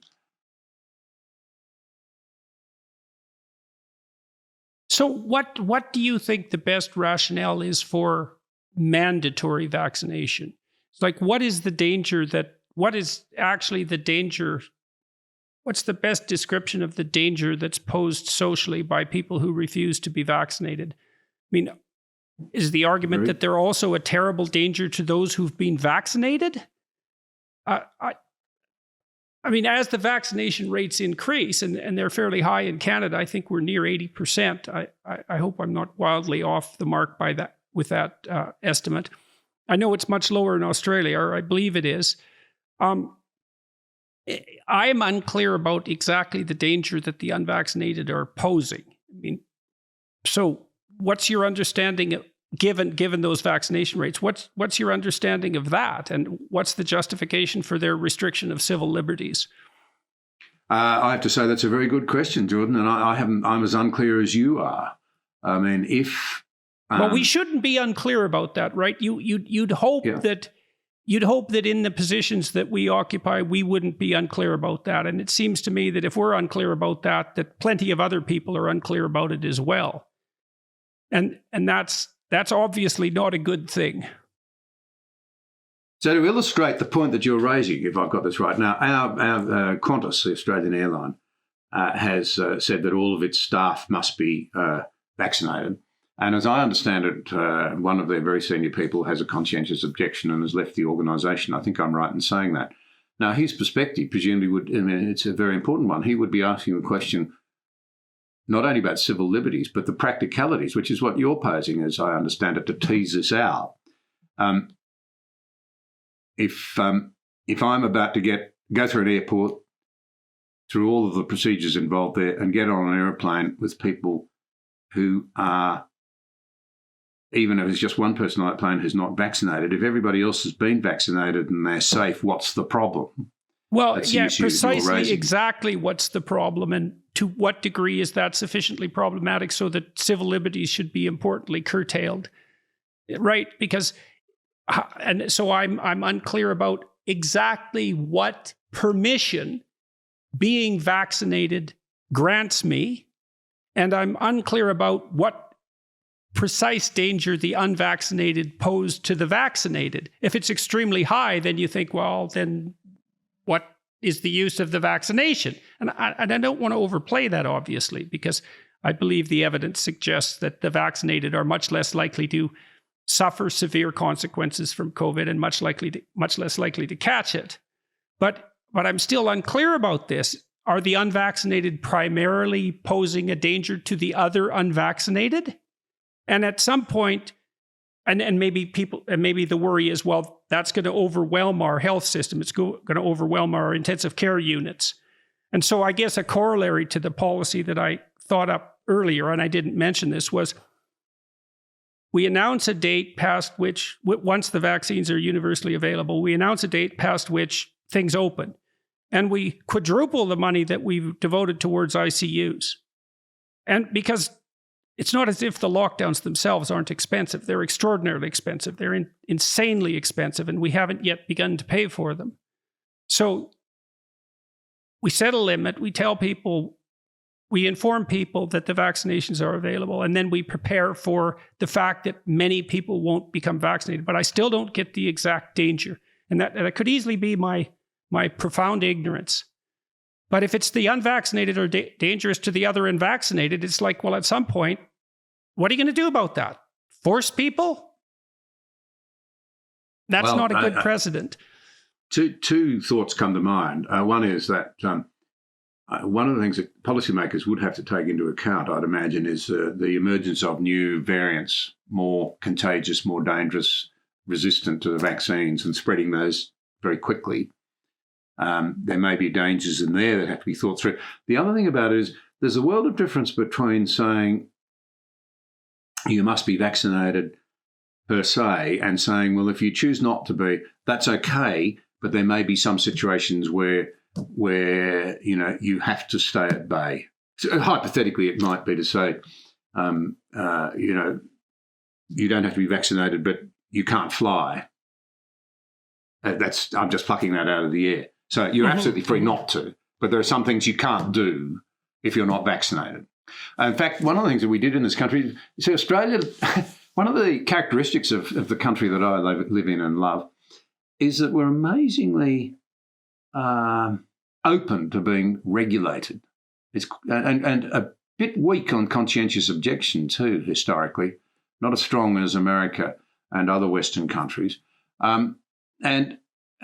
So what do you think the best rationale is for mandatory vaccination? It's like, what is the danger what is actually the danger? What's the best description of the danger that's posed socially by people who refuse to be vaccinated? I mean, is the argument that they're also a terrible danger to those who've been vaccinated? I mean, as the vaccination rates increase, and they're fairly high in Canada, I think we're near 80%. I hope I'm not wildly off the mark with that estimate. I know it's much lower in Australia, or I believe it is. I am unclear about exactly the danger that the unvaccinated are posing. I mean, so what's your understanding of, given those vaccination rates, what's your understanding of that, and what's the justification for their restriction of civil liberties? I have to say that's a very good question, Jordan, and I'm as unclear as you are. I mean, if well, we shouldn't be unclear about that, right? You'd hope that in the positions that we occupy, we wouldn't be unclear about that. And it seems to me that if we're unclear about that, that plenty of other people are unclear about it as well. And that's obviously not a good thing. So to illustrate the point that you're raising, if I've got this right, now our Qantas, the Australian airline, has said that all of its staff must be vaccinated. And as I understand it, one of their very senior people has a conscientious objection and has left the organisation. I think I'm right in saying that. Now, his perspective presumably it's a very important one. He would be asking a question not only about civil liberties, but the practicalities, which is what you're posing, as I understand it, to tease this out. If I'm about to go through an airport, through all of the procedures involved there, and get on an aeroplane with people who are, even if it's just one person on that plane who's not vaccinated, if everybody else has been vaccinated and they're safe, what's the problem? Well, yeah, precisely exactly what's the problem, and to what degree is that sufficiently problematic so that civil liberties should be importantly curtailed, right? Because, and so I'm unclear about exactly what permission being vaccinated grants me, and I'm unclear about what precise danger the unvaccinated pose to the vaccinated. If it's extremely high, then you think, well, then what is the use of the vaccination? And I don't want to overplay that, obviously, because I believe the evidence suggests that the vaccinated are much less likely to suffer severe consequences from COVID and much less likely to catch it. But I'm still unclear about this. Are the unvaccinated primarily posing a danger to the other unvaccinated? And at some point, and maybe the worry is, well, that's going to overwhelm our health system. It's going to overwhelm our intensive care units. And so I guess a corollary to the policy that I thought up earlier, and I didn't mention this, was we announce a date past which, once the vaccines are universally available, we announce a date past which things open. And we quadruple the money that we've devoted towards ICUs. And because it's not as if the lockdowns themselves aren't expensive. They're extraordinarily expensive. They're insanely expensive, and we haven't yet begun to pay for them. So we set a limit. We tell people, we inform people that the vaccinations are available, and then we prepare for the fact that many people won't become vaccinated. But I still don't get the exact danger. And that could easily be my profound ignorance. But if it's the unvaccinated are dangerous to the other unvaccinated, it's like, well, at some point, what are you going to do about that? Force people? That's not a good precedent. Two thoughts come to mind. One is that one of the things that policymakers would have to take into account, I'd imagine, is the emergence of new variants, more contagious, more dangerous, resistant to the vaccines, and spreading those very quickly. There may be dangers in there that have to be thought through. The other thing about it is there's a world of difference between saying you must be vaccinated per se and saying, well, if you choose not to be, that's okay, but there may be some situations where you have to stay at bay. So, hypothetically, it might be to say, you don't have to be vaccinated, but you can't fly. I'm just plucking that out of the air. So you're absolutely free not to, but there are some things you can't do if you're not vaccinated. In fact, one of the things that we did in this country, see, Australia, one of the characteristics of the country that I live in and love is that we're amazingly open to being regulated. And a bit weak on conscientious objection too, historically, not as strong as America and other Western countries. And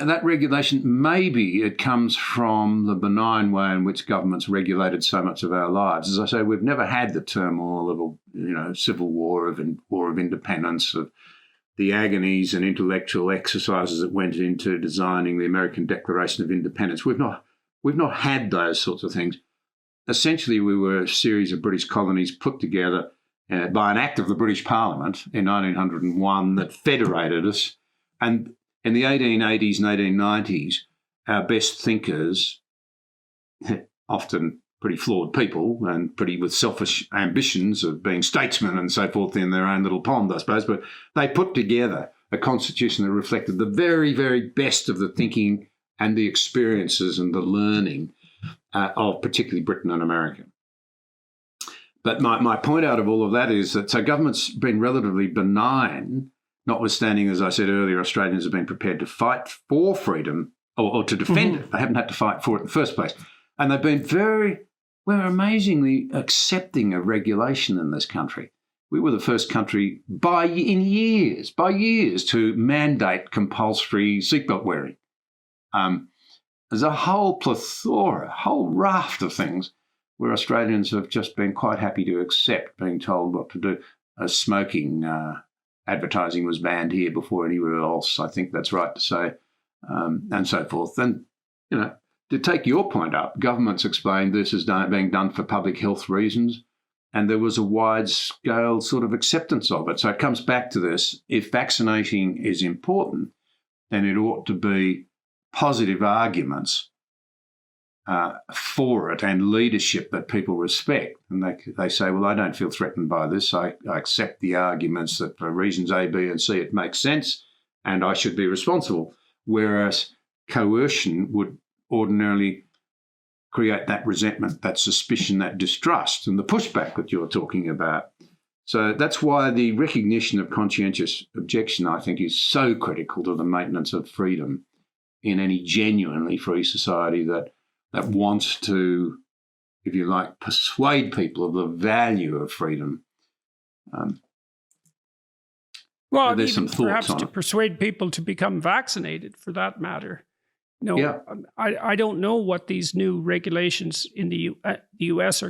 that regulation, maybe it comes from the benign way in which governments regulated so much of our lives. As I say, we've never had the turmoil of civil war of independence, of the agonies and intellectual exercises that went into designing the American Declaration of Independence. We've not had those sorts of things. Essentially, we were a series of British colonies put together by an act of the British Parliament in 1901 that federated us. And in the 1880s and 1890s, our best thinkers, often pretty flawed people and pretty with selfish ambitions of being statesmen and so forth in their own little pond, I suppose, but they put together a constitution that reflected the very, very best of the thinking and the experiences and the learning of particularly Britain and America. But my point out of all of that is that so government's been relatively benign, notwithstanding, as I said earlier, Australians have been prepared to fight for freedom or to defend it. They haven't had to fight for it in the first place. And they've been we're amazingly accepting of regulation in this country. We were the first country by years to mandate compulsory seatbelt wearing. There's a whole plethora, whole raft of things where Australians have just been quite happy to accept being told what to do. Smoking advertising was banned here before anywhere else. I think that's right to say, and so forth. And, to take your point up, governments explained this as being done for public health reasons, and there was a wide-scale sort of acceptance of it. So it comes back to this. If vaccinating is important, then it ought to be positive arguments for it and leadership that people respect. And they say, well, I don't feel threatened by this. I accept the arguments that for reasons A, B, and C, it makes sense, and I should be responsible. Whereas coercion would ordinarily create that resentment, that suspicion, that distrust, and the pushback that you're talking about. So that's why the recognition of conscientious objection, I think, is so critical to the maintenance of freedom in any genuinely free society that wants to, if you like, persuade people of the value of freedom. Well, there's some thoughts perhaps on to it. persuade people to become vaccinated, for that matter. Yeah. I don't know what these new regulations in the U.S.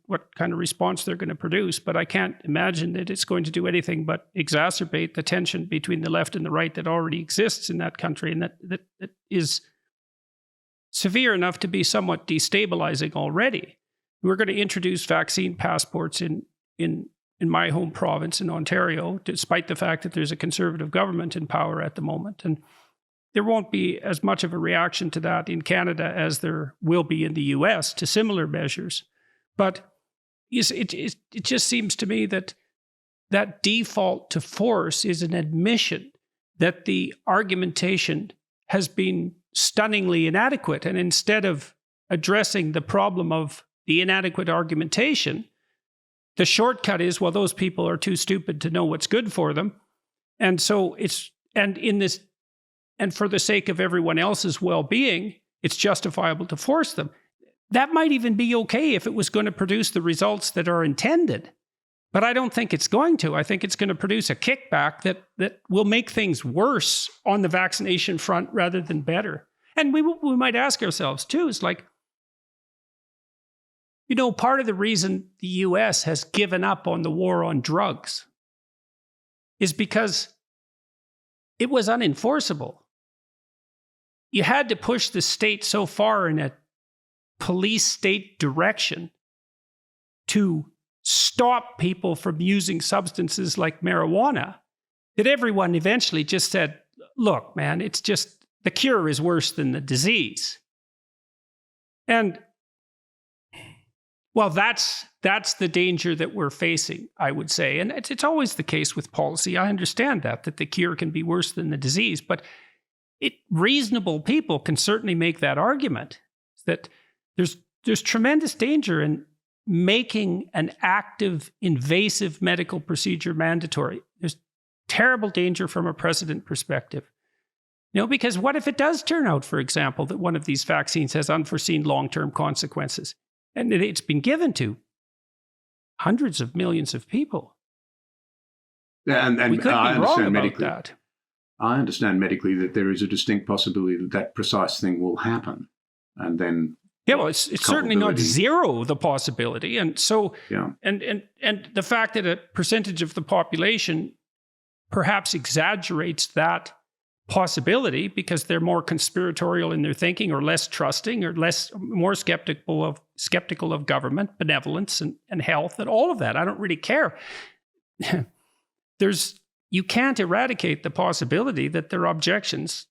what kind of response they're going to produce, but I can't imagine that it's going to do anything but exacerbate the tension between the left and the right that already exists in that country, and that is severe enough to be somewhat destabilizing already. We're going to introduce vaccine passports in my home province in Ontario, despite the fact that there's a Conservative government in power at the moment. And there won't be as much of a reaction to that in Canada as there will be in the US to similar measures. But it just seems to me that default to force is an admission that the argumentation has been stunningly inadequate. And instead of addressing the problem of the inadequate argumentation, the shortcut is, well, those people are too stupid to know what's good for them. And so and for the sake of everyone else's well-being, it's justifiable to force them. That might even be okay if it was going to produce the results that are intended. But I don't think it's going to. I think it's going to produce a kickback that will make things worse on the vaccination front rather than better. And we might ask ourselves, too, is like, part of the reason the US has given up on the war on drugs is because it was unenforceable. you had to push the state so far in a police state direction to stop people from using substances like marijuana that everyone eventually just said, look, man, it's just the cure is worse than the disease. And well, that's the danger that we're facing, I would say. And it's always the case with policy. I understand that the cure can be worse than the disease, but reasonable people can certainly make that argument that there's tremendous danger in making an active, invasive medical procedure mandatory. There's terrible danger from a precedent perspective. Because what if it does turn out, for example, that one of these vaccines has unforeseen long-term consequences? And it's been given to hundreds of millions of people. Yeah, and we could I be wrong understand about medically. that. I understand medically that there is a distinct possibility that that precise thing will happen, and then well, it's certainly not zero, the possibility, and so and the fact that a percentage of the population perhaps exaggerates that possibility because they're more conspiratorial in their thinking, or less trusting, or more skeptical of government, benevolence, and health, and all of that. I don't really care. You can't eradicate the possibility that their objections,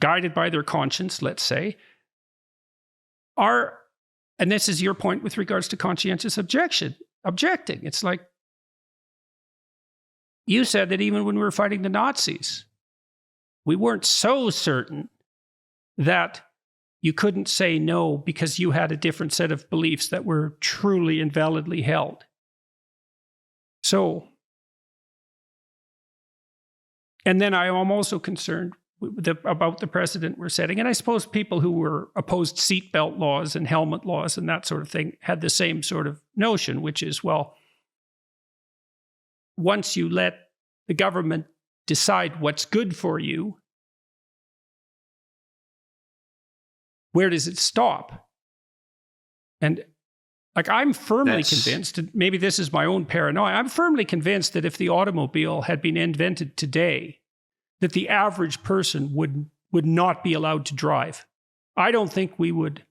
guided by their conscience, let's say, are, and this is your point with regards to conscientious objecting. It's like you said that even when we were fighting the Nazis, we weren't so certain that you couldn't say no because you had a different set of beliefs that were truly and validly held. So, and then I am also concerned about the precedent we're setting. And I suppose people who were opposed seatbelt laws and helmet laws and that sort of thing had the same sort of notion, which is, well, once you let the government decide what's good for you, where does it stop? And like, I'm firmly convinced, and maybe this is my own paranoia, I'm firmly convinced that if the automobile had been invented today, that the average person would not be allowed to drive. I don't think we would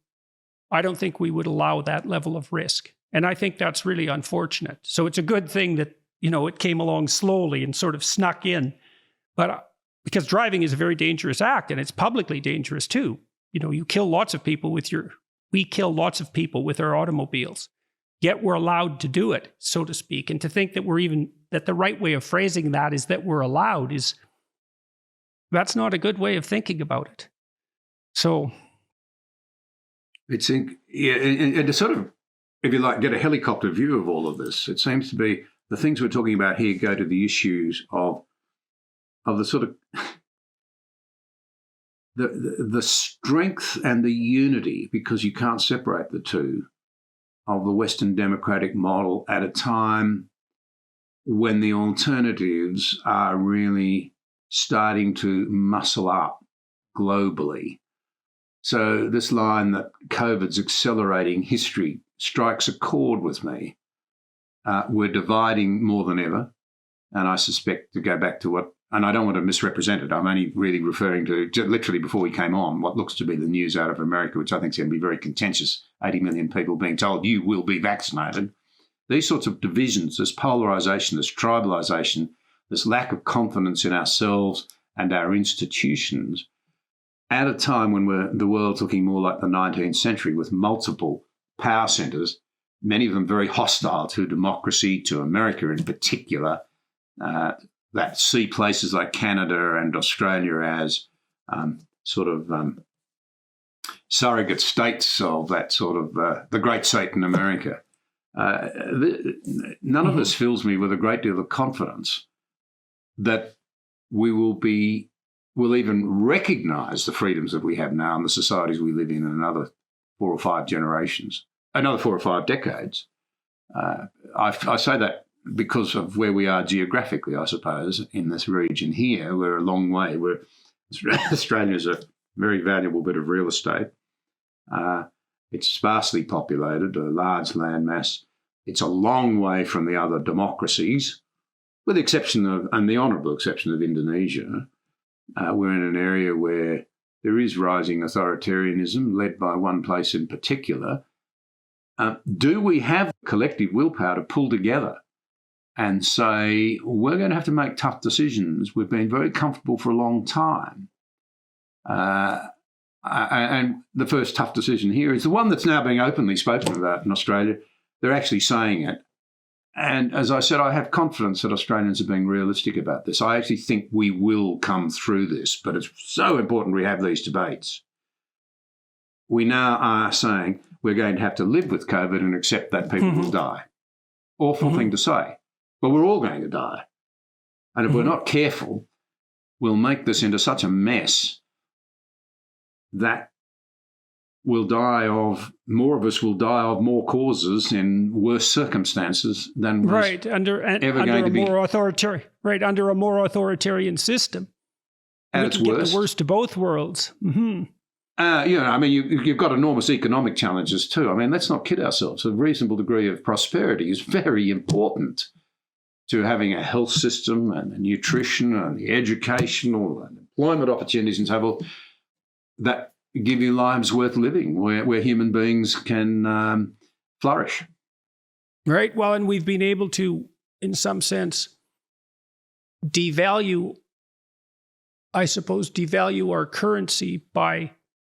allow that level of risk. And I think that's really unfortunate. So it's a good thing that, it came along slowly and sort of snuck in. But because driving is a very dangerous act, and it's publicly dangerous too. We kill lots of people with our automobiles. Yet we're allowed to do it, so to speak. And to think that the right way of phrasing that is that we're allowed that's not a good way of thinking about it. So it's and to sort of, if you like, get a helicopter view of all of this, it seems to be the things we're talking about here go to the issues of the sort of the strength and the unity, because you can't separate the two, of the Western democratic model at a time when the alternatives are really starting to muscle up globally. So this line that COVID's accelerating history strikes a chord with me. We're dividing more than ever. And I suspect, to go back to and I don't want to misrepresent it, I'm only really referring to, literally before we came on, what looks to be the news out of America, which I think is going to be very contentious, 80 million people being told you will be vaccinated. These sorts of divisions, this polarisation, this tribalisation, this lack of confidence in ourselves and our institutions, at a time when the world's looking more like the 19th century with multiple power centres, many of them very hostile to democracy, to America in particular, that see places like Canada and Australia as surrogate states of that sort of the great Satan America. None of this fills me with a great deal of confidence that we will even recognise the freedoms that we have now and the societies we live in another 4 or 5 generations, another 4 or 5 decades. I say that because of where we are geographically, I suppose, in this region here. We're a long way. Australia's a very valuable bit of real estate. It's sparsely populated, a large landmass. It's a long way from the other democracies, with the exception of, and the honourable exception of, Indonesia. We're in an area where there is rising authoritarianism led by one place in particular. Do we have collective willpower to pull together and say, we're going to have to make tough decisions? We've been very comfortable for a long time. And the first tough decision here is the one that's now being openly spoken about in Australia. They're actually saying it. And as I said, I have confidence that Australians are being realistic about this. I actually think we will come through this, but it's so important we have these debates. We now are saying we're going to have to live with COVID and accept that people will die. Awful thing to say, but we're all going to die. And if we're not careful, we'll make this into such a mess that we'll die of, more of us will die of more causes in worse circumstances than was under a more authoritarian system. At its worst. Get the worst of both worlds. You've got enormous economic challenges too. I mean, let's not kid ourselves. A reasonable degree of prosperity is very important to having a health system and the nutrition and the educational and employment opportunities and so forth that give you lives worth living, where human beings can flourish. Right. Well, and we've been able to, in some sense, devalue our currency by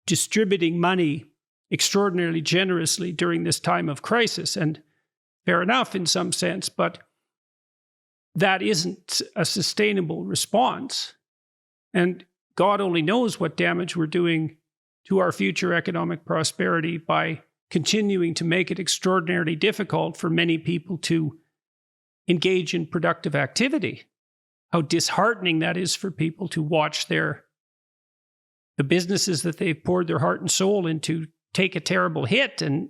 distributing money extraordinarily generously during this time of crisis. And fair enough in some sense, but that isn't a sustainable response. And God only knows what damage we're doing to our future economic prosperity by continuing to make it extraordinarily difficult for many people to engage in productive activity. How disheartening that is for people to watch the businesses that they've poured their heart and soul into take a terrible hit, and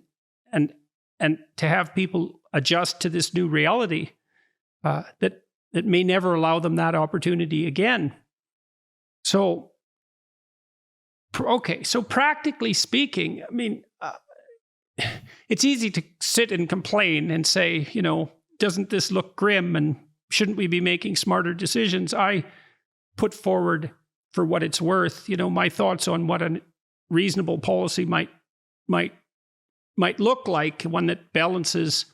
to have people adjust to this new reality that may never allow them that opportunity again. So practically speaking, I mean, it's easy to sit and complain and say, doesn't this look grim and shouldn't we be making smarter decisions? I put forward, for what it's worth, my thoughts on what a reasonable policy might look like, one that balances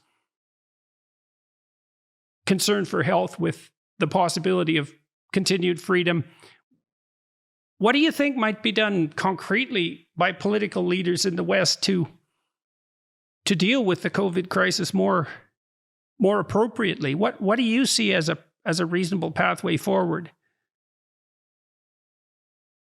concern for health with the possibility of continued freedom. What do you think might be done concretely by political leaders in the West to deal with the COVID crisis more appropriately? What do you see as a reasonable pathway forward?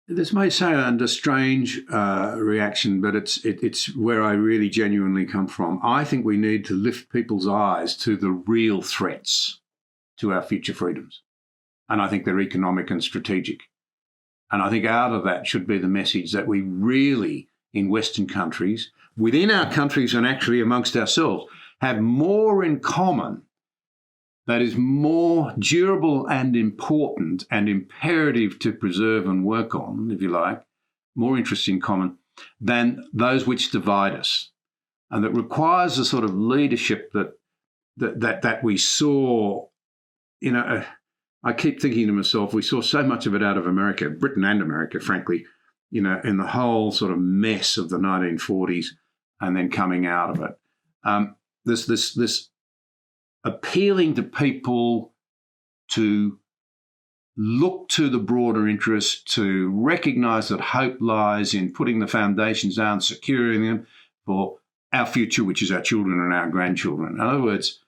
This may sound a strange reaction, but it's where I really genuinely come from. I think we need to lift people's eyes to the real threats to our future freedoms. And I think they're economic and strategic. And I think out of that should be the message that we really, in Western countries, within our countries and actually amongst ourselves, have more in common that is more durable and important and imperative to preserve and work on, if you like, more interests in common than those which divide us. And that requires a sort of leadership that we saw, I keep thinking to myself, we saw so much of it out of America, Britain and America, frankly, in the whole sort of mess of the 1940s and then coming out of it. This appealing to people to look to the broader interest, to recognise that hope lies in putting the foundations down, securing them for our future, which is our children and our grandchildren. In other words,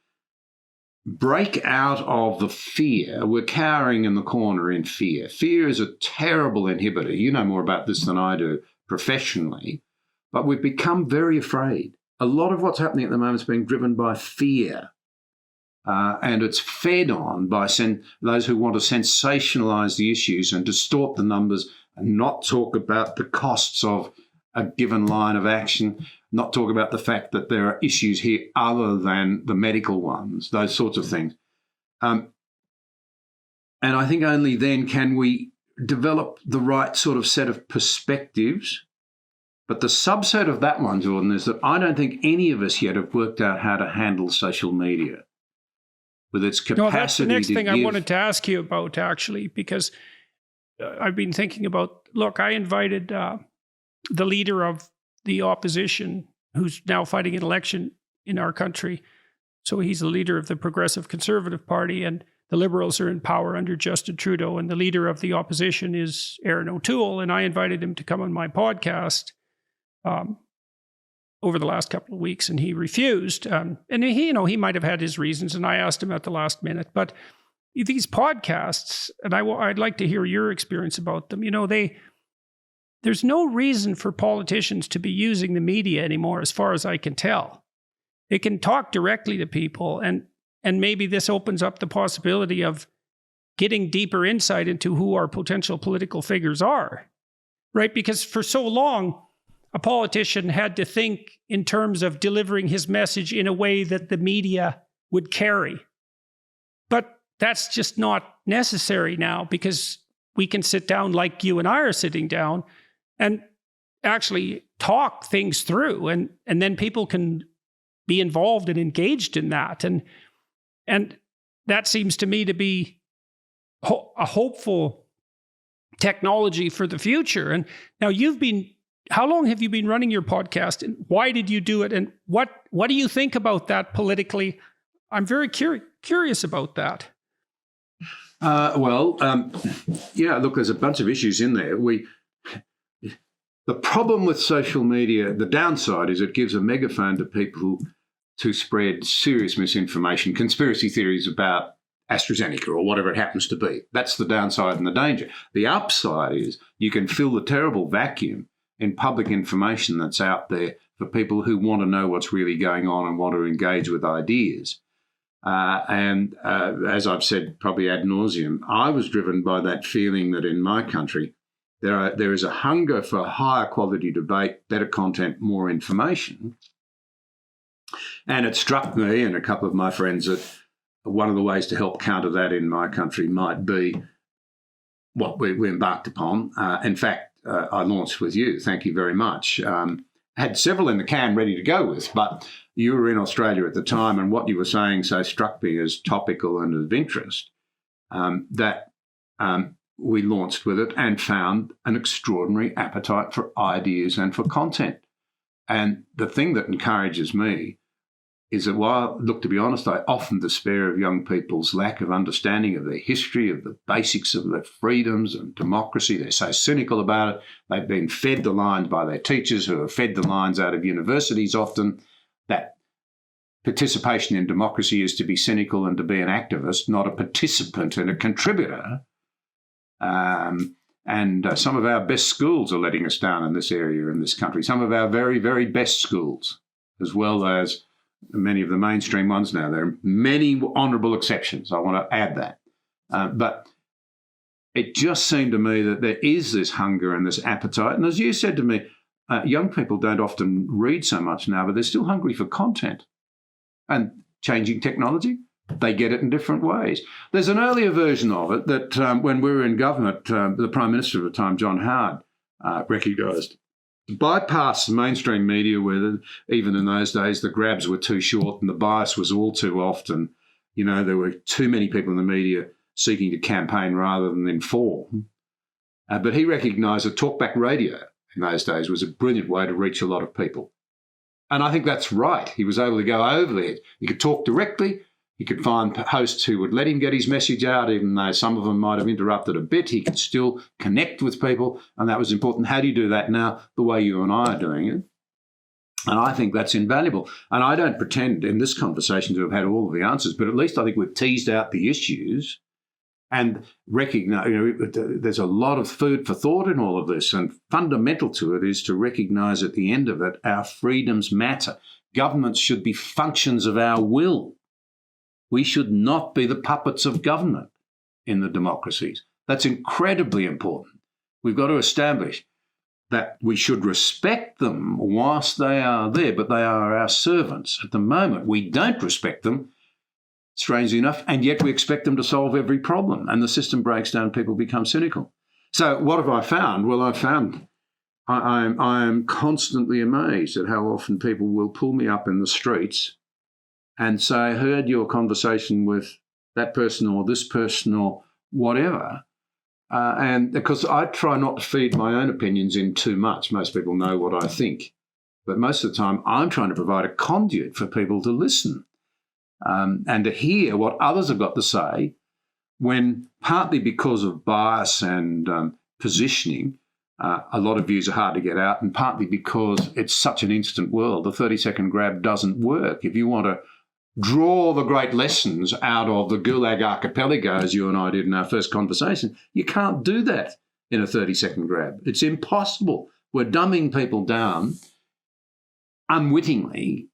break out of the fear. We're cowering in the corner in fear. Fear is a terrible inhibitor. You know more about this than I do professionally, but we've become very afraid. A lot of what's happening at the moment is being driven by fear. And it's fed on by those who want to sensationalise the issues and distort the numbers and not talk about the costs of a given line of action, not talk about the fact that there are issues here other than the medical ones, those sorts of things. And I think only then can we develop the right sort of set of perspectives. But the subset of that one, Jordan, is that I don't think any of us yet have worked out how to handle social media with its capacity. No, that's the next thing I wanted to ask you about, actually, because I've been thinking about, look, I invited the leader of the opposition who's now fighting an election in our country. So he's the leader of the Progressive Conservative Party, and the Liberals are in power under Justin Trudeau, and the leader of the opposition is Aaron O'Toole, and I invited him to come on my podcast over the last couple of weeks, and he refused. And he might have had his reasons, and I asked him at the last minute. But these podcasts, and I'd like to hear your experience about them. There's no reason for politicians to be using the media anymore, as far as I can tell. They can talk directly to people, and maybe this opens up the possibility of getting deeper insight into who our potential political figures are, right? Because for so long, a politician had to think in terms of delivering his message in a way that the media would carry. But that's just not necessary now, because we can sit down like you and I are sitting down and actually talk things through, and then people can be involved and engaged in that. And that seems to me to be a hopeful technology for the future. And now how long have you been running your podcast, and why did you do it? And what do you think about that politically? I'm very curious about that. Yeah, look, there's a bunch of issues in there. The problem with social media, the downside is it gives a megaphone to people to spread serious misinformation, conspiracy theories about AstraZeneca or whatever it happens to be. That's the downside and the danger. The upside is you can fill the terrible vacuum in public information that's out there for people who want to know what's really going on and want to engage with ideas. As I've said probably ad nauseum, I was driven by that feeling that in my country, there is a hunger for higher quality debate, better content, more information. And it struck me and a couple of my friends that one of the ways to help counter that in my country might be what we embarked upon. In fact, I launched with you. Thank you very much. Had several in the can ready to go with, but you were in Australia at the time, and what you were saying so struck me as topical and of interest that we launched with it and found an extraordinary appetite for ideas and for content. And the thing that encourages me is that while, look, to be honest, I often despair of young people's lack of understanding of their history, of the basics of their freedoms and democracy. They're so cynical about it. They've been fed the lines by their teachers, who have fed the lines out of universities often, that participation in democracy is to be cynical and to be an activist, not a participant and a contributor. Some of our best schools are letting us down in this area, in this country. Some of our very, very best schools, as well as many of the mainstream ones now. There are many honourable exceptions. I want to add that. But it just seemed to me that there is this hunger and this appetite. And as you said to me, young people don't often read so much now, but they're still hungry for content. And changing technology, they get it in different ways. There's an earlier version of it that when we were in government, the Prime Minister at the time, John Howard, recognised. Bypass the mainstream media, where even in those days the grabs were too short and the bias was all too often. There were too many people in the media seeking to campaign rather than inform. But he recognised that talkback radio in those days was a brilliant way to reach a lot of people. And I think that's right. He was able to go over there. He could talk directly. He could find hosts who would let him get his message out, even though some of them might have interrupted a bit. He could still connect with people, and that was important. How do you do that now, the way you and I are doing it? And I think that's invaluable. And I don't pretend in this conversation to have had all of the answers, but at least I think we've teased out the issues and recognize, there's a lot of food for thought in all of this. And fundamental to it is to recognize at the end of it, our freedoms matter. Governments should be functions of our will. We should not be the puppets of government in the democracies. That's incredibly important. We've got to establish that we should respect them whilst they are there, but they are our servants. At the moment, we don't respect them, strangely enough, and yet we expect them to solve every problem. And the system breaks down, people become cynical. So what have I found? Well, I am constantly amazed at how often people will pull me up in the streets and say, I heard your conversation with that person or this person or whatever, And because I try not to feed my own opinions in too much. Most people know what I think. But most of the time, I'm trying to provide a conduit for people to listen and to hear what others have got to say, when partly because of bias and positioning, a lot of views are hard to get out, and partly because it's such an instant world. The 30-second grab doesn't work. If you want to draw the great lessons out of the Gulag Archipelago, as you and I did in our first conversation, you can't do that in a 30-second grab. It's impossible. We're dumbing people down unwittingly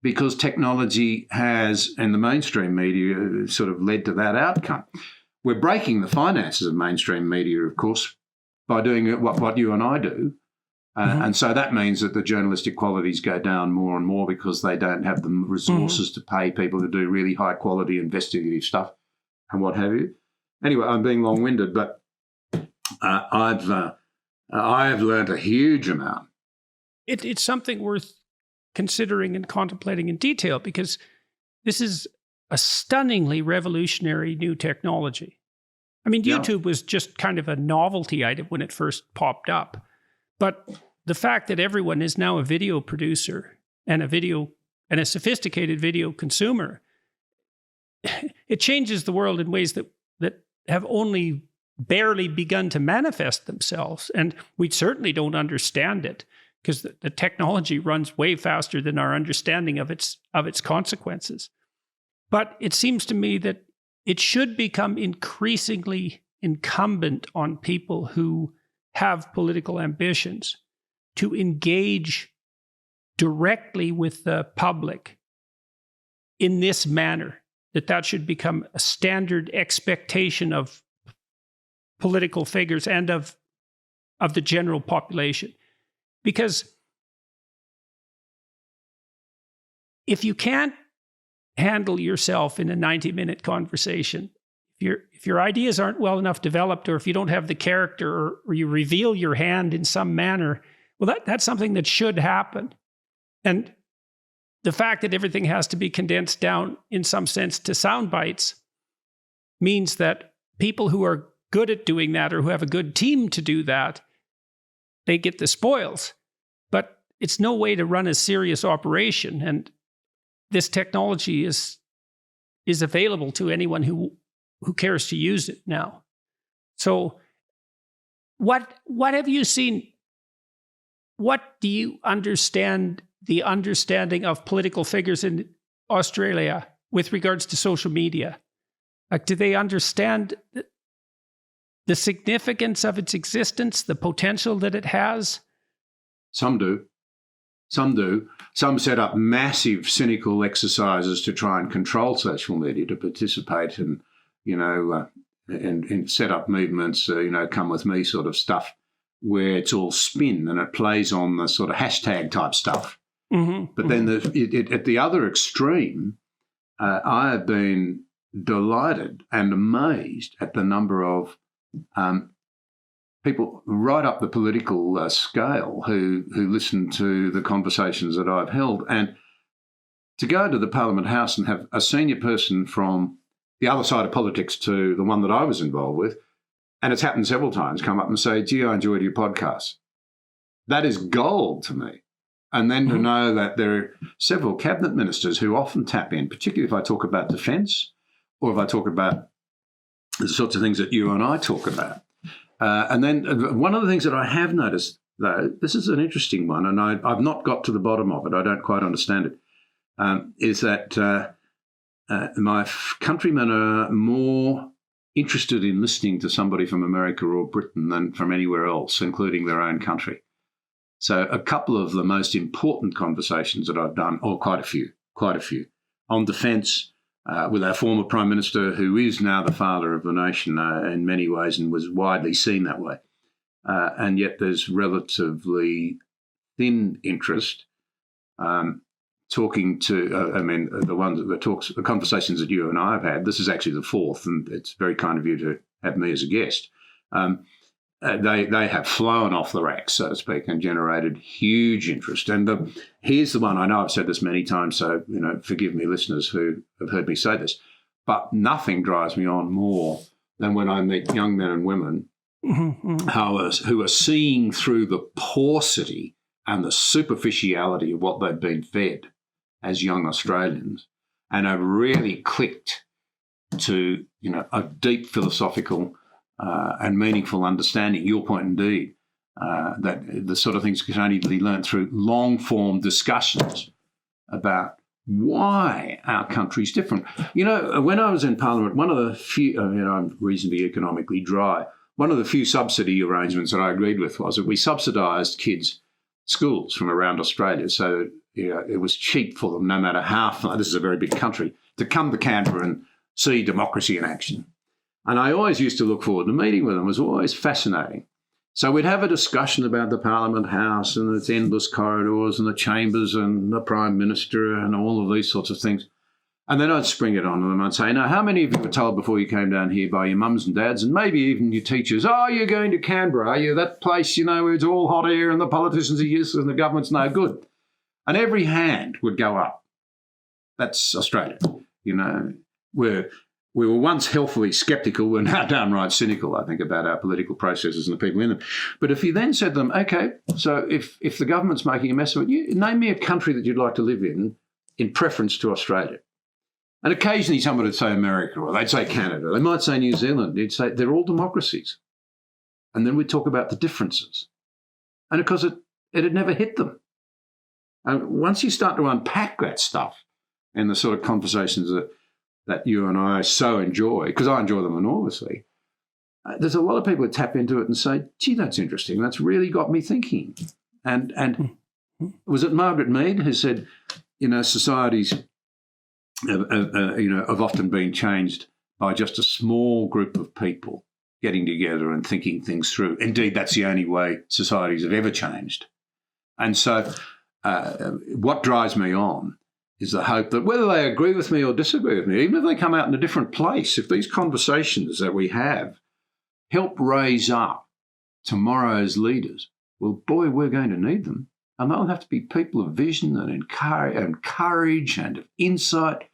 because technology has, and the mainstream media, sort of led to that outcome. We're breaking the finances of mainstream media, of course, by doing what you and I do. And so that means that the journalistic qualities go down more and more because they don't have the resources to pay people to do really high-quality investigative stuff and what have you. Anyway, I'm being long-winded, but I've learned a huge amount. It's something worth considering and contemplating in detail, because this is a stunningly revolutionary new technology. I mean, YouTube was just kind of a novelty item when it first popped up. But the fact that everyone is now a video producer and a sophisticated video consumer, it changes the world in ways that have only barely begun to manifest themselves. And we certainly don't understand it, because the technology runs way faster than our understanding of its consequences. But it seems to me that it should become increasingly incumbent on people who have political ambitions to engage directly with the public in this manner, that should become a standard expectation of political figures and of the general population. Because if you can't handle yourself in a 90-minute conversation, if your ideas aren't well enough developed, or if you don't have the character, or you reveal your hand in some manner, well, that's something that should happen. And the fact that everything has to be condensed down, in some sense, to sound bites means that people who are good at doing that, or who have a good team to do that, they get the spoils. But it's no way to run a serious operation. And this technology is available to anyone who cares to use it now. So what have you seen? What do you understand, the understanding of political figures in Australia with regards to social media? Like, do they understand the significance of its existence, the potential that it has? Some do. Some do. Some set up massive cynical exercises to try and control social media, to participate in, and set up movements, come with me sort of stuff, where it's all spin and it plays on the sort of hashtag type stuff. But then at the other extreme, I have been delighted and amazed at the number of people right up the political scale who listen to the conversations that I've held. And to go to the Parliament House and have a senior person from the other side of politics to the one that I was involved with, and it's happened several times, come up and say, gee, I enjoyed your podcast. That is gold to me. And then to know that there are several cabinet ministers who often tap in, particularly if I talk about defence, or if I talk about the sorts of things that you and I talk about. And then one of the things that I have noticed, though, this is an interesting one, and I've not got to the bottom of it, I don't quite understand it, is that my countrymen are more interested in listening to somebody from America or Britain than from anywhere else, including their own country. So a couple of the most important conversations that I've done, or quite a few, on defence, with our former Prime Minister, who is now the father of the nation in many ways and was widely seen that way. And yet there's relatively thin interest talking to, the conversations that you and I have had. This is actually the fourth, and it's very kind of you to have me as a guest. They have flown off the racks, so to speak, and generated huge interest. And here's the one, I know I've said this many times, so forgive me, listeners who have heard me say this, but nothing drives me on more than when I meet young men and women who are seeing through the paucity and the superficiality of what they've been fed as young Australians, and have really clicked to a deep philosophical and meaningful understanding. Your point indeed, that the sort of things can only be learned through long-form discussions about why our country's different. When I was in Parliament, one of the few, I'm reasonably economically dry, one of the few subsidy arrangements that I agreed with was that we subsidised kids' schools from around Australia, so it was cheap for them, no matter how far, this is a very big country, to come to Canberra and see democracy in action. And I always used to look forward to meeting with them. It was always fascinating. So we'd have a discussion about the Parliament House and its endless corridors and the chambers and the Prime Minister and all of these sorts of things. And then I'd spring it on them. I'd say, now, how many of you were told before you came down here by your mums and dads and maybe even your teachers, oh, you're going to Canberra, are you? That place, where it's all hot air and the politicians are useless and the government's no good. And every hand would go up. That's Australia. We were once healthily sceptical. We're now downright cynical, I think, about our political processes and the people in them. But if you then said to them, OK, so if the government's making a mess of it, name me a country that you'd like to live in preference to Australia. And occasionally someone would say America, or they'd say Canada. They might say New Zealand. They'd say they're all democracies. And then we'd talk about the differences. And of course, it had never hit them. And once you start to unpack that stuff in the sort of conversations that you and I so enjoy, because I enjoy them enormously, there's a lot of people who tap into it and say, gee, that's interesting. That's really got me thinking. And was it Margaret Mead who said, societies have often been changed by just a small group of people getting together and thinking things through. Indeed, that's the only way societies have ever changed. And so what drives me on is the hope that whether they agree with me or disagree with me, even if they come out in a different place, if these conversations that we have help raise up tomorrow's leaders, well, boy, we're going to need them. And they'll have to be people of vision and courage and of insight.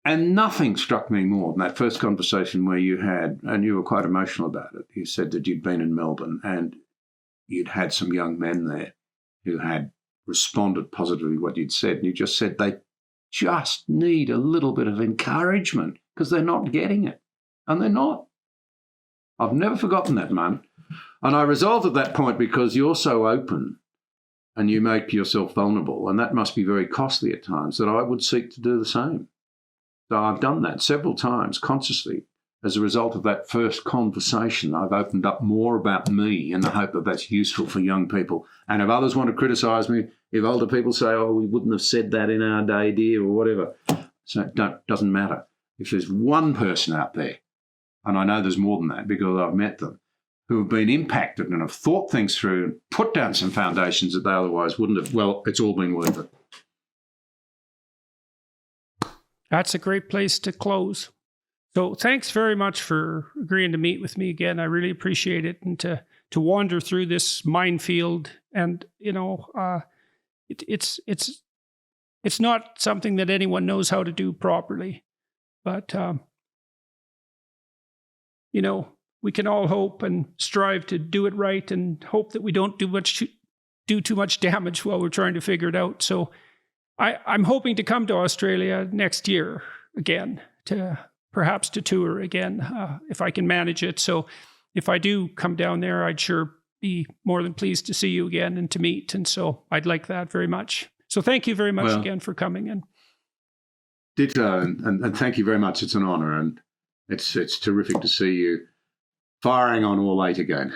And nothing struck me more than that first conversation where you had, and you were quite emotional about it, you said that you'd been in Melbourne and you'd had some young men there who had responded positively to what you'd said. And you just said they just need a little bit of encouragement because they're not getting it. And they're not. I've never forgotten that moment. And I resolved at that point because you're so open and you make yourself vulnerable, and that must be very costly at times, that I would seek to do the same. So I've done that several times consciously. As a result of that first conversation, I've opened up more about me in the hope that that's useful for young people. And if others want to criticise me, if older people say, oh, we wouldn't have said that in our day, dear, or whatever, so it doesn't matter. If there's one person out there, and I know there's more than that because I've met them, who have been impacted and have thought things through and put down some foundations that they otherwise wouldn't have, well, it's all been worth it. That's a great place to close. So thanks very much for agreeing to meet with me again. I really appreciate it, and to wander through this minefield. And it's not something that anyone knows how to do properly, but we can all hope and strive to do it right, and hope that we don't do too much damage while we're trying to figure it out. So I'm hoping to come to Australia next year again, perhaps to tour again, if I can manage it. So if I do come down there, I'd sure be more than pleased to see you again and to meet. And so I'd like that very much. So thank you very much again for coming in. Ditto, and thank you very much. It's an honour, and it's terrific to see you firing on all eight again.